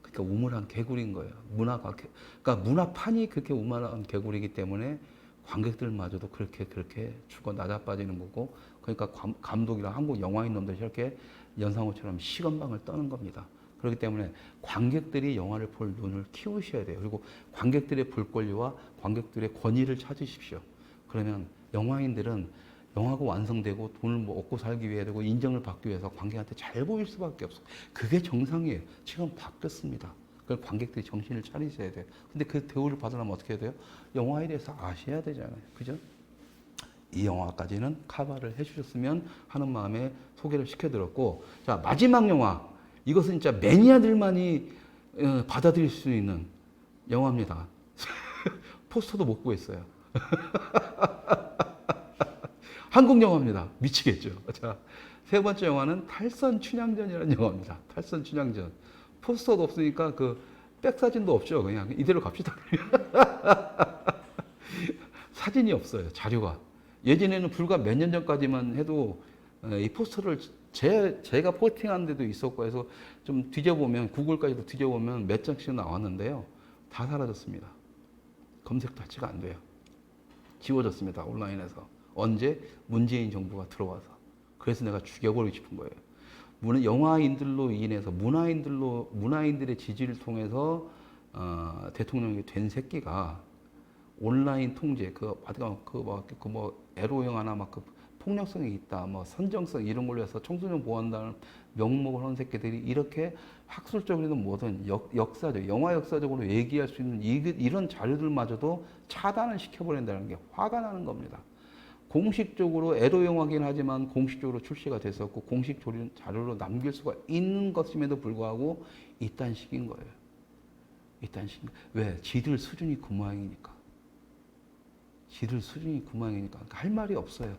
그러니까 우물한 개구리인 거예요. 그러니까 문화판이 그렇게 우물한 개구리이기 때문에 관객들마저도 그렇게 죽어 낮아빠지는 거고, 그러니까 감독이랑 한국 영화인 놈들이 이렇게 연상호처럼 시건방을 떠는 겁니다. 그렇기 때문에 관객들이 영화를 볼 눈을 키우셔야 돼요. 그리고 관객들의 볼 권리와 관객들의 권위를 찾으십시오. 그러면 영화인들은 영화가 완성되고 돈을 얻고 살기 위해 되고 인정을 받기 위해서 관객한테 잘 보일 수밖에 없어. 그게 정상이에요. 지금 바뀌었습니다. 그걸 관객들이 정신을 차리셔야 돼요. 근데 그 대우를 받으려면 어떻게 해야 돼요? 영화에 대해서 아셔야 되잖아요. 그죠? 이 영화까지는 커버를 해주셨으면 하는 마음에 소개를 시켜드렸고, 자, 마지막 영화. 이것은 진짜 매니아들만이 받아들일 수 있는 영화입니다. 포스터도 못 구했어요. 한국 영화입니다. 미치겠죠. 자, 세 번째 영화는 탈선 춘향전이라는 영화입니다. 탈선 춘향전. 포스터도 없으니까 백사진도 없죠. 그냥 이대로 갑시다. 사진이 없어요. 자료가. 예전에는 불과 몇 년 전까지만 해도 이 포스터를 제가 포팅한 데도 있었고 해서 좀 뒤져보면 구글까지도 뒤져보면 몇 장씩 나왔는데요. 다 사라졌습니다. 검색 자체가 안 돼요. 지워졌습니다. 온라인에서. 언제? 문재인 정부가 들어와서. 그래서 내가 죽여버리고 싶은 거예요. 영화인들로 인해서 문화인들의 지지를 통해서 대통령이 된 새끼가 온라인 통제 에로 영화나 폭력성이 있다, 선정성 이런 걸로 해서 청소년 보호한다는 명목을 하는 새끼들이 이렇게 학술적으로는 뭐든 영화 역사적으로 얘기할 수 있는 이런 자료들마저도 차단을 시켜버린다는 게 화가 나는 겁니다. 공식적으로 에로 영화긴 하지만 공식적으로 출시가 됐었고 공식 자료로 남길 수가 있는 것임에도 불구하고 이딴 식인 거예요. 이딴 식. 왜? 지들 수준이 그 모양이니까. 그러니까 할 말이 없어요.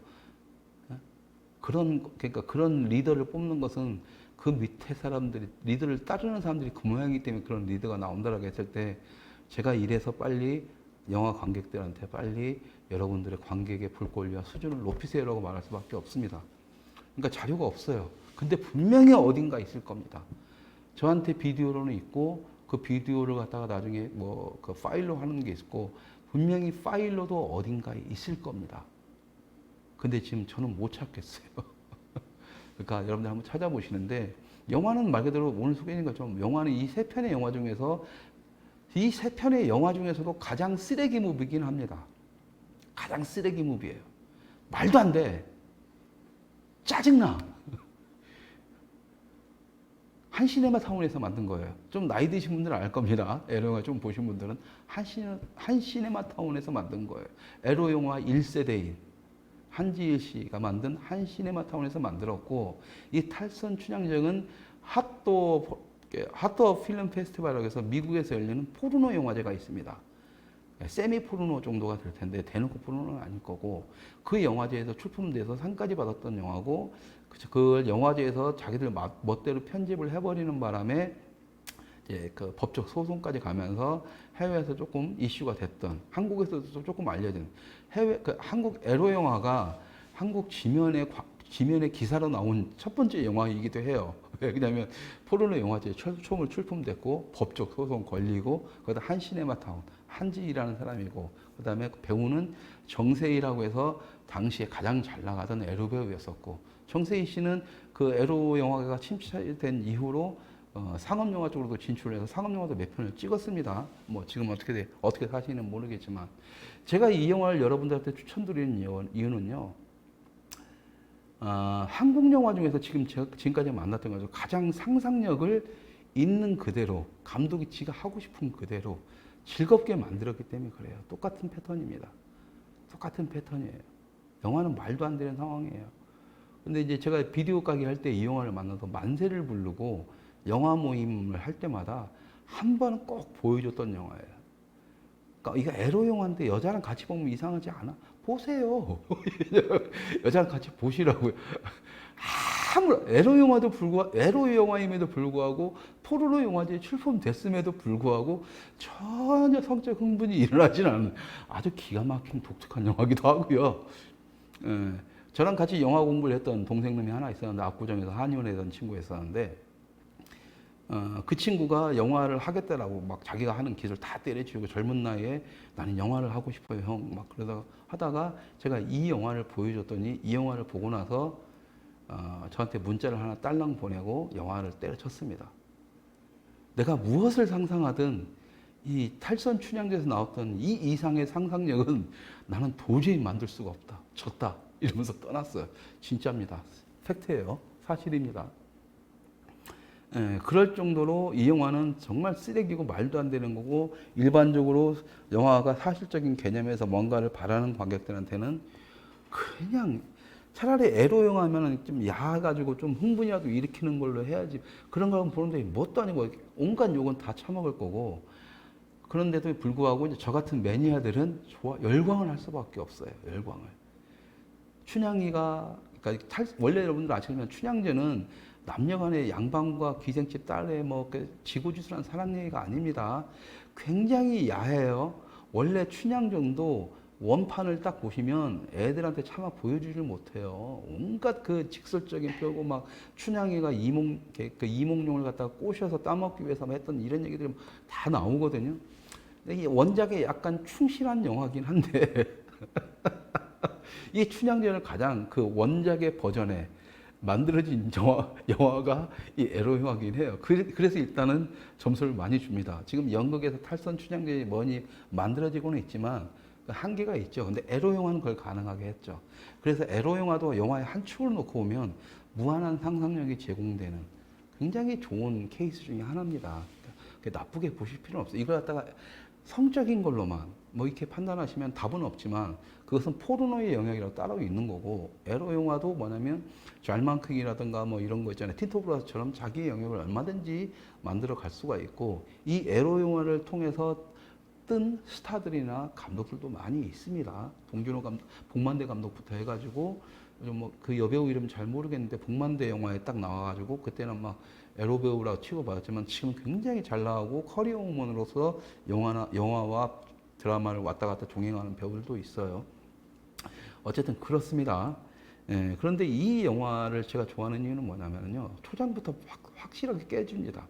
그러니까 그런 리더를 뽑는 것은 그 밑에 사람들이, 리더를 따르는 사람들이 그 모양이기 때문에 그런 리더가 나온다라고 했을 때, 제가 이래서 빨리 영화 관객들한테 빨리 여러분들의 관객의 볼 권리와 수준을 높이세요라고 말할 수밖에 없습니다. 그러니까 자료가 없어요. 근데 분명히 어딘가 있을 겁니다. 저한테 비디오로는 있고 그 비디오를 갖다가 나중에 뭐 그 파일로 하는 게 있고 분명히 파일로도 어딘가에 있을 겁니다. 근데 지금 저는 못 찾겠어요. 그러니까 여러분들 한번 찾아보시는데 영화는 말 그대로 오늘 소개해드린 것처럼 영화는 이 세 편의 영화 중에서 이 세 편의 영화 중에서도 가장 쓰레기 무비긴 합니다. 가장 쓰레기 무비예요. 말도 안 돼. 짜증나. 한 시네마타운에서 만든 거예요. 좀 나이 드신 분들은 알 겁니다. 에로 영화 좀 보신 분들은 한 시네마타운에서 만든 거예요. 에로 영화 1세대인 한지일 씨가 만든 한 시네마타운에서 만들었고 이 탈선 춘향전은 핫도 필름 페스티벌이라고 해서 미국에서 열리는 포르노 영화제가 있습니다. 세미 포르노 정도가 될 텐데 대놓고 포르노는 아닐 거고 그 영화제에서 출품돼서 상까지 받았던 영화고 그 영화제에서 자기들 멋대로 편집을 해버리는 바람에 이제 그 법적 소송까지 가면서 해외에서 조금 이슈가 됐던 한국에서도 조금 알려진 한국 에로 영화가 한국 지면에 기사로 나온 첫 번째 영화이기도 해요. 왜냐하면 포르노 영화제에 처음 출품됐고 법적 소송 걸리고 거기다 한 시네마타운 한지이라는 사람이고 그다음에 배우는 정세희라고 해서 당시에 가장 잘 나가던 에로 배우였었고 정세희 씨는 그 에로 영화가 침체된 이후로 상업 영화 쪽으로도 진출해서 상업 영화도 몇 편을 찍었습니다. 뭐 지금 어떻게 사시는 모르겠지만 제가 이 영화를 여러분들한테 추천드리는 이유는요. 한국 영화 중에서 지금까지 만났던 거죠. 가장 상상력을 있는 그대로 감독이 지가 하고 싶은 그대로 즐겁게 만들었기 때문에 그래요. 똑같은 패턴입니다. 똑같은 패턴이에요. 영화는 말도 안 되는 상황이에요. 근데 이제 제가 비디오 가게 할 때 이 영화를 만나서 만세를 부르고 영화 모임을 할 때마다 한 번은 꼭 보여줬던 영화예요. 그러니까 이거 에로 영화인데 여자랑 같이 보면 이상하지 않아? 보세요. 여자랑 같이 보시라고요. 에로 영화임에도 불구하고 포르노 영화제에 출품됐음에도 불구하고 전혀 성적 흥분이 일어나지는 않는 아주 기가 막힌 독특한 영화기도 하고요. 저랑 같이 영화 공부를 했던 동생놈이 하나 있었는데 압구정에서 한의원에 있던 친구였었는데 그 친구가 영화를 하겠다라고 막 자기가 하는 기술 다 때려치우고 젊은 나이에 나는 영화를 하고 싶어요 형 막 그러다가 하다가 제가 이 영화를 보여줬더니 이 영화를 보고 나서 저한테 문자를 하나 딸랑 보내고 영화를 때려쳤습니다. 내가 무엇을 상상하든 이 탈선 춘향제에서 나왔던 이 이상의 상상력은 나는 도저히 만들 수가 없다. 졌다. 이러면서 떠났어요. 진짜입니다. 팩트예요. 사실입니다. 그럴 정도로 이 영화는 정말 쓰레기고 말도 안 되는 거고 일반적으로 영화가 사실적인 개념에서 뭔가를 바라는 관객들한테는 그냥 차라리 에로 영화면은 좀 야해가지고 좀 흥분이라도 일으키는 걸로 해야지 그런 걸 보는데 뭣도 아니고 온갖 욕은 다 처먹을 거고 그런데도 불구하고 이제 저 같은 매니아들은 열광을 할 수밖에 없어요. 열광을. 춘향이가 그러니까 원래 여러분들 아시면 춘향제는 남녀간의 양반과 기생집 딸의 뭐 지고지순한 사랑 얘기가 아닙니다. 굉장히 야해요. 원래 춘향전도 원판을 딱 보시면 애들한테 차마 보여주질 못해요. 온갖 그 직설적인 표고 막 춘향이가 이몽룡을 갖다가 꼬셔서 따먹기 위해서 했던 이런 얘기들이 다 나오거든요. 근데 이 원작에 약간 충실한 영화긴 한데 이 춘향전을 가장 그 원작의 버전에 만들어진 영화가 이 에로 영화긴 해요. 그래서 일단은 점수를 많이 줍니다. 지금 연극에서 탈선 춘향전이 뭐니 만들어지고는 있지만 한계가 있죠. 근데 에로 영화는 그걸 가능하게 했죠. 그래서 에로 영화도 영화의 한 축을 놓고 보면 무한한 상상력이 제공되는 굉장히 좋은 케이스 중에 하나입니다. 나쁘게 보실 필요는 없어요. 이걸 갖다가 성적인 걸로만 뭐 이렇게 판단하시면 답은 없지만 그것은 포르노의 영역이라고 따로 있는 거고 에로 영화도 뭐냐면 잘만크기라든가 뭐 이런 거 있잖아요. 틴토브라스처럼 자기의 영역을 얼마든지 만들어 갈 수가 있고 이 에로 영화를 통해서 뜬 스타들이나 감독들도 많이 있습니다. 봉준호 감독, 복만대 감독부터 해가지고 뭐그 여배우 이름 잘 모르겠는데 복만대 영화에 딱 나와가지고 그때는 막 에로 배우라고 치고받았지만 지금 굉장히 잘 나가고 커리어 우먼으로서 영화와 드라마를 왔다 갔다 종행하는 배우들도 있어요. 어쨌든 그렇습니다. 예, 그런데 이 영화를 제가 좋아하는 이유는 뭐냐면요. 초장부터 확실하게 깨집니다.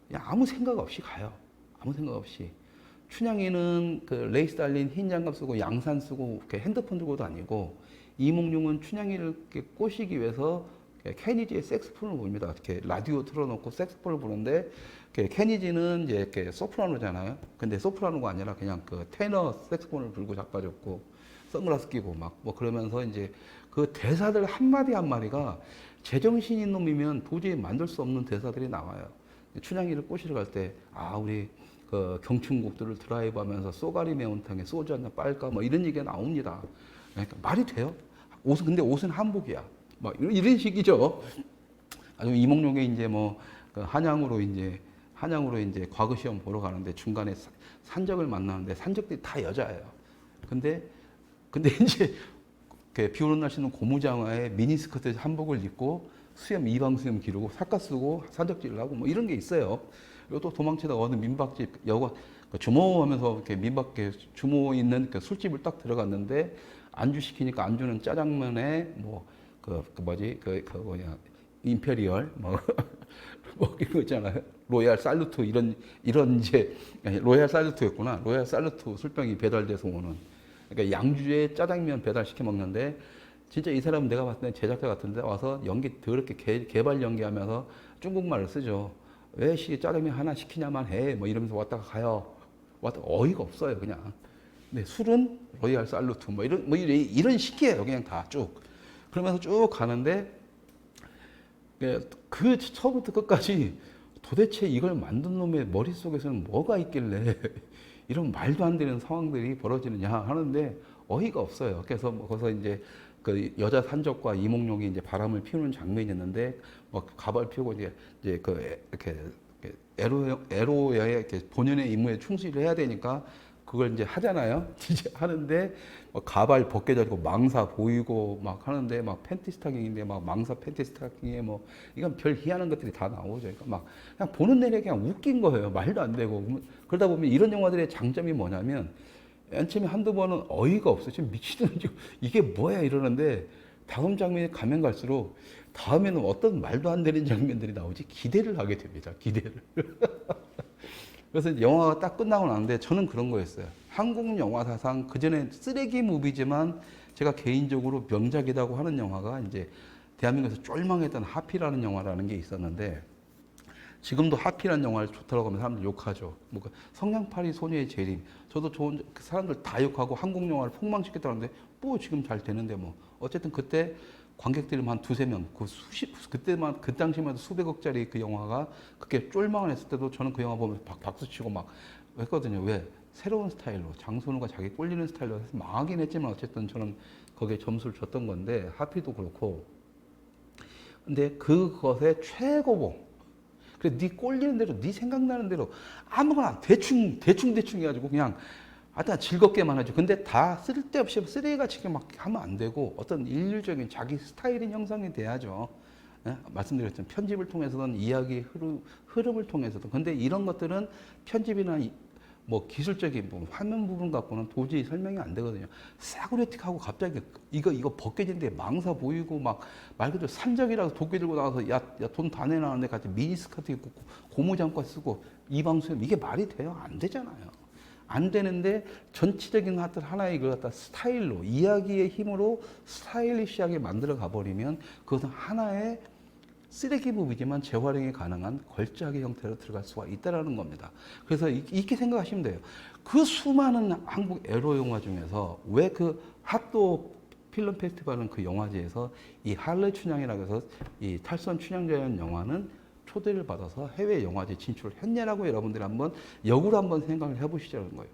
그냥 아무 생각 없이 가요. 아무 생각 없이. 춘향이는 그 레이스 달린 흰 장갑 쓰고 양산 쓰고 이렇게 핸드폰 들고 다니고, 이몽룡은 춘향이를 이렇게 꼬시기 위해서 케니지의 색스폰을 부릅니다. 이렇게 라디오 틀어놓고 색스폰을 부르는데, 케니지는 이제 이렇게 소프라노잖아요. 근데 소프라노가 아니라 그냥 그 테너 색스폰을 불고 자빠졌고, 선글라스 끼고 막 뭐 그러면서 이제 그 대사들 한마디 한마디가 제정신인 놈이면 도저히 만들 수 없는 대사들이 나와요. 춘향이를 꼬시러 갈 때, 아, 우리 그 경춘국들을 드라이브 하면서 쏘가리 매운탕에 소주 한잔 빨까? 뭐 이런 얘기가 나옵니다. 그러니까 말이 돼요? 근데 옷은 한복이야. 막 이런 식이죠. 아주 이몽룡이 이제 뭐 그 한양으로 이제 과거 시험 보러 가는데 중간에 산적을 만나는데 산적들이 다 여자예요. 근데 이제 비 오는 날씨는 고무장화에 미니스커트 한복을 입고 이방 수염 기르고 삿갓 쓰고 산적질을 하고 뭐 이런 게 있어요. 그리고 또 도망치다가 어느 민박집 주모하면서 이렇게 민박에 주모 있는 그 술집을 딱 들어갔는데 안주 시키니까 안주는 짜장면에 뭐 뭐냐 임페리얼 뭐 이거 있잖아요. 로얄 살루트 이런 이제 로얄 살루트였구나. 로얄 살루트 술병이 배달돼서 오는. 그러니까 양주에 짜장면 배달시켜 먹는데 진짜 이 사람은 내가 봤을 때 제작자 같은데 와서 연기 더럽게 개발 연기하면서 중국말을 쓰죠. 왜 짜장면 하나 시키냐만 해. 뭐 이러면서 왔다가 가요. 어이가 없어요, 그냥. 근데 술은 로얄 살루트 이런 식이에요, 그냥 다 쭉. 그러면서 쭉 가는데 그 처음부터 끝까지 도대체 이걸 만든 놈의 머릿속에서는 뭐가 있길래 이런 말도 안 되는 상황들이 벌어지느냐 하는데 어이가 없어요. 그래서 거기서 이제 그 여자 산적과 이몽룡이 이제 바람을 피우는 장면이 있는데 뭐 가발 피우고 이제 이렇게 에로의 이렇게 본연의 임무에 충실을 해야 되니까 그걸 이제 하잖아요. 이제 하는데 뭐 가발 벗겨져고 망사 보이고 막 하는데 막 팬티 스타킹인데 막 망사 팬티 스타킹에 뭐 이건 별 희한한 것들이 다 나오죠. 그러니까 막 그냥 보는 내내 그냥 웃긴 거예요. 말도 안 되고. 그러다 보면 이런 영화들의 장점이 뭐냐면 맨 처음에 한두 번은 어이가 없어. 지금 미치는지 이게 뭐야 이러는데 다음 장면에 가면 갈수록 다음에는 어떤 말도 안 되는 장면들이 나오지 기대를 하게 됩니다. 기대를. 그래서 영화가 딱 끝나고 나는데 저는 그런 거였어요. 한국 영화 사상 그전에 쓰레기 무비지만 제가 개인적으로 명작이라고 하는 영화가 이제 대한민국에서 쫄망했던 하피라는 영화라는 게 있었는데 지금도 하피라는 영화를 좋다고 하면 사람들 욕하죠. 뭐 성냥팔이 소녀의 재림. 저도 좋은 그 사람들 다 욕하고 한국 영화를 폭망시켰다는데 뭐 지금 잘 되는데 뭐 어쨌든 그때 관객들이 한 두세 명, 그때만 그 당시만 해도 수백억짜리 그 영화가 그렇게 쫄망을 했을 때도 저는 그 영화 보면서 박수 치고 막 했거든요. 왜? 새로운 스타일로 장선우가 자기 꼴리는 스타일로 해서 망하긴 했지만 어쨌든 저는 거기에 점수를 줬던 건데 하피도 그렇고. 근데 그것의 최고봉. 그래, 네 꼴리는 대로, 네 생각나는 대로 아무거나 대충 해가지고 그냥 하여튼 즐겁게만 하죠. 근데 다 쓸데없이 쓰레기같이 막 하면 안 되고 어떤 일률적인 자기 스타일인 형성이 돼야죠. 예? 말씀드렸잖아요. 편집을 통해서든 이야기 흐름을 통해서든. 근데 이런 것들은 편집이나 뭐 기술적인 뭐 화면 부분 갖고는 도저히 설명이 안 되거든요. 싸구려틱하고 갑자기 이거 벗겨진데 망사 보이고 막 말 그대로 산적이라고 도끼 들고 나가서 야 돈 다 내놨는데 같이 미니스커트 입고 고무장갑 쓰고 이방수염 이게 말이 돼요? 안 되잖아요. 안 되는데 전체적인 하나의 이걸 갖다 스타일로 이야기의 힘으로 스타일리시하게 만들어 가버리면 그것은 하나의 쓰레기 무비지만 재활용이 가능한 걸작의 형태로 들어갈 수가 있다라는 겁니다. 그래서 이렇게 생각하시면 돼요. 그 수많은 한국 에로 영화 중에서 왜 그 핫도 필름 페스티벌은 그 영화제에서 이 할래 춘향이라고 해서 이 탈선 춘향제라는 영화는 초대를 받아서 해외 영화제 진출을 했냐라고 여러분들이 한번 역으로 한번 생각을 해보시자는 거예요.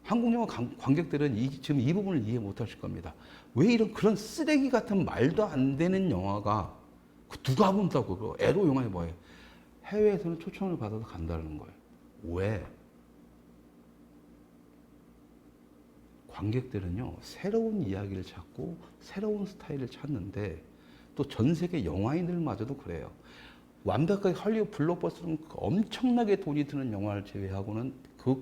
한국 영화 관객들은 지금 이 부분을 이해 못 하실 겁니다. 왜 이런 그런 쓰레기 같은 말도 안 되는 영화가 누가 본다고 에로 영화에 뭐예요? 해외에서는 초청을 받아서 간다는 거예요. 왜? 관객들은요 새로운 이야기를 찾고 새로운 스타일을 찾는데 또 전 세계 영화인들마저도 그래요. 완벽하게 헐리우드 블록버스터는 엄청나게 돈이 드는 영화를 제외하고는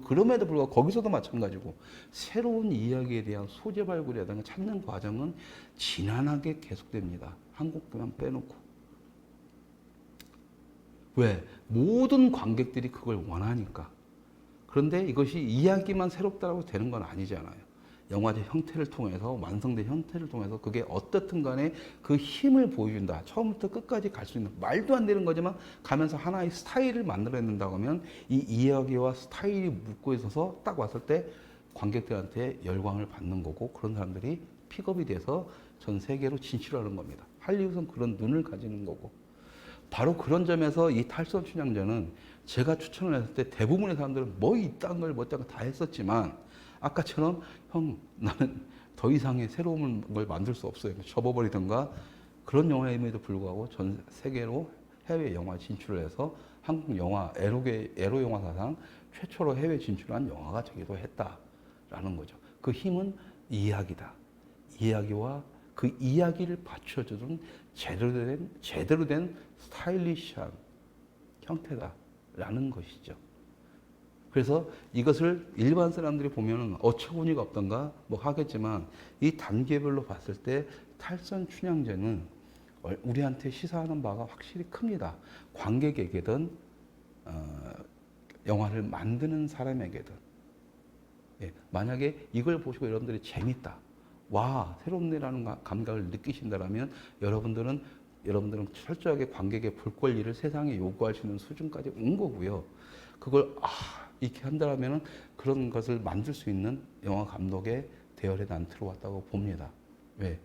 그럼에도 불구하고 거기서도 마찬가지고 새로운 이야기에 대한 소재 발굴이라든가 찾는 과정은 지난하게 계속됩니다. 한국만 빼놓고. 왜? 모든 관객들이 그걸 원하니까. 그런데 이것이 이야기만 새롭다고 되는 건 아니잖아요. 영화제 형태를 통해서, 완성된 형태를 통해서 그게 어떻든 간에 그 힘을 보여준다. 처음부터 끝까지 갈 수 있는, 말도 안 되는 거지만 가면서 하나의 스타일을 만들어낸다고 하면 이 이야기와 스타일이 묶고 있어서 딱 왔을 때 관객들한테 열광을 받는 거고, 그런 사람들이 픽업이 돼서 전 세계로 진출하는 겁니다. 할리우드는 그런 눈을 가지는 거고. 바로 그런 점에서 이 탈선 춘향전은 제가 추천을 했을 때 대부분의 사람들은 뭐 이딴 걸 못다가 다 했었지만, 아까처럼 형 나는 더 이상의 새로운 걸 만들 수 없어요. 접어버리던가, 그런 영화임에도 불구하고 전 세계로 해외 영화 진출을 해서 한국 영화 에로 영화 사상 최초로 해외 진출한 영화가 되기도 했다라는 거죠. 그 힘은 이야기다. 이야기와 그 이야기를 받쳐주는 제대로 된 스타일리시한 형태다라는 것이죠. 그래서 이것을 일반 사람들이 보면은 어처구니가 없던가 뭐 하겠지만, 이 단계별로 봤을 때 탈선 춘향전은 우리한테 시사하는 바가 확실히 큽니다. 관객에게든 영화를 만드는 사람에게든. 예, 만약에 이걸 보시고 여러분들이 재밌다, 와 새롭네라는 감각을 느끼신다라면 여러분들은 철저하게 관객의 볼 권리를 세상에 요구할 수 있는 수준까지 온 거고요. 그걸 이렇게 한다면은 그런 것을 만들 수 있는 영화 감독의 대열에 난 들어왔다고 봅니다. 왜?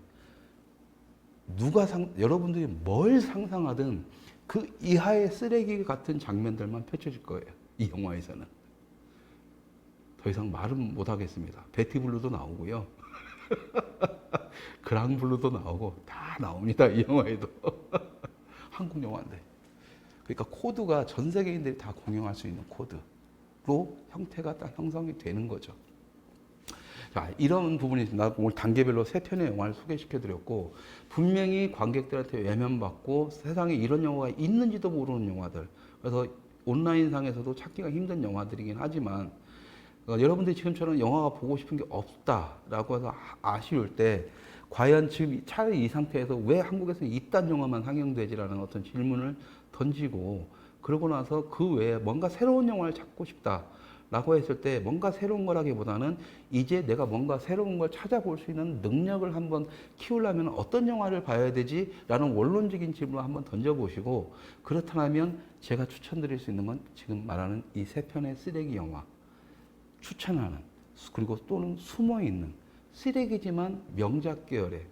여러분들이 뭘 상상하든 그 이하의 쓰레기 같은 장면들만 펼쳐질 거예요. 이 영화에서는. 더 이상 말은 못 하겠습니다. 베티블루도 나오고요. 그랑블루도 나오고 다 나옵니다. 이 영화에도. 한국 영화인데. 그러니까 코드가 전 세계인들이 다 공용할 수 있는 코드로 형태가 딱 형성이 되는 거죠. 자, 이런 부분이 있습니다. 오늘 단계별로 세 편의 영화를 소개시켜 드렸고, 분명히 관객들한테 외면받고 세상에 이런 영화가 있는지도 모르는 영화들, 그래서 온라인상에서도 찾기가 힘든 영화들이긴 하지만, 여러분들이 지금처럼 영화가 보고 싶은 게 없다라고 해서 아쉬울 때, 과연 지금 차라리 이 상태에서 왜 한국에서 이딴 영화만 상영되지라는 어떤 질문을 던지고, 그러고 나서 그 외에 뭔가 새로운 영화를 찾고 싶다라고 했을 때, 뭔가 새로운 거라기보다는 이제 내가 뭔가 새로운 걸 찾아볼 수 있는 능력을 한번 키우려면 어떤 영화를 봐야 되지라는 원론적인 질문을 한번 던져보시고, 그렇다면 제가 추천드릴 수 있는 건 지금 말하는 이 세 편의 쓰레기 영화, 추천하는, 그리고 또는 숨어있는 쓰레기지만 명작 계열의,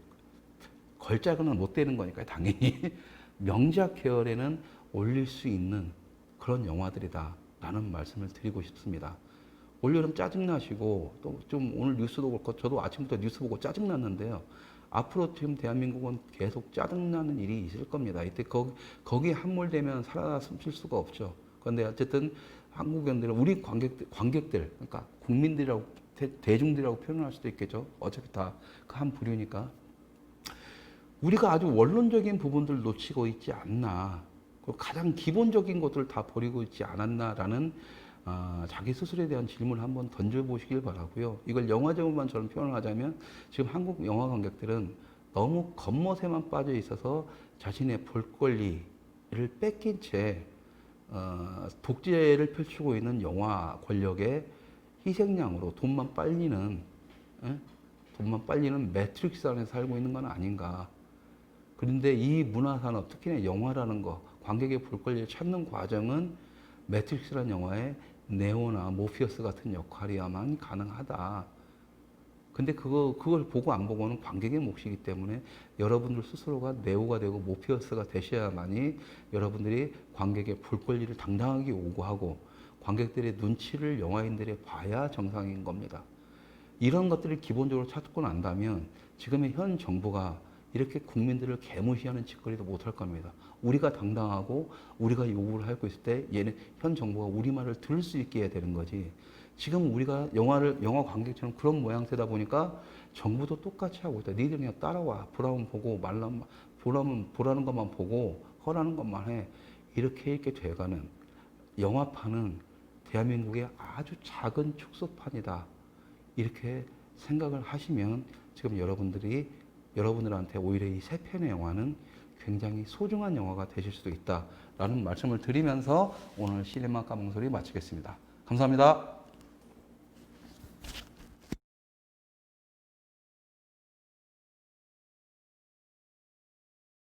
걸작은 못 되는 거니까 당연히 명작 계열에는 올릴 수 있는 그런 영화들이다 라는 말씀을 드리고 싶습니다. 올여름 짜증나시고 또 좀 오늘 뉴스도 그렇고, 저도 아침부터 뉴스 보고 짜증났는데요. 앞으로 지금 대한민국은 계속 짜증나는 일이 있을 겁니다. 이때 거기에 함몰되면 살아 숨쉴 수가 없죠. 그런데 어쨌든 한국인들은, 우리 관객들, 그러니까 국민들이라고, 대중들이라고 표현할 수도 있겠죠. 어차피 다 그 한 부류니까. 우리가 아주 원론적인 부분들 놓치고 있지 않나, 가장 기본적인 것들을 다 버리고 있지 않았나라는 자기 스스로에 대한 질문을 한번 던져보시길 바라고요. 이걸 영화적으로만 저는 표현을 하자면, 지금 한국 영화 관객들은 너무 겉멋에만 빠져 있어서 자신의 볼 권리를 뺏긴 채 독재를 펼치고 있는 영화 권력의 희생양으로 돈만 빨리는 매트릭스 안에 살고 있는 건 아닌가. 그런데 이 문화산업, 특히나 영화라는 거, 관객의 볼 권리를 찾는 과정은 매트릭스라는 영화의 네오나 모피어스 같은 역할이야만 가능하다. 근데 그걸 보고 안 보고는 관객의 몫이기 때문에 여러분들 스스로가 네오가 되고 모피어스가 되셔야만이 여러분들이 관객의 볼 권리를 당당하게 요구하고 관객들의 눈치를 영화인들이 봐야 정상인 겁니다. 이런 것들을 기본적으로 찾고 난다면 지금의 현 정부가 이렇게 국민들을 개무시하는 짓거리도 못할 겁니다. 우리가 당당하고 우리가 요구를 하고 있을 때 현 정부가 우리 말을 들을 수 있게 해야 되는 거지. 지금 우리가 영화 관객처럼 그런 모양새다 보니까 정부도 똑같이 하고 있다. 니들 그냥 따라와. 보라면 보고 보라는 것만 보고 허라는 것만 해. 이렇게 돼가는 영화판은 대한민국의 아주 작은 축소판이다. 이렇게 생각을 하시면 지금 여러분들한테 오히려 이 세 편의 영화는 굉장히 소중한 영화가 되실 수도 있다라는 말씀을 드리면서 오늘 시네마 까몽소리 마치겠습니다. 감사합니다.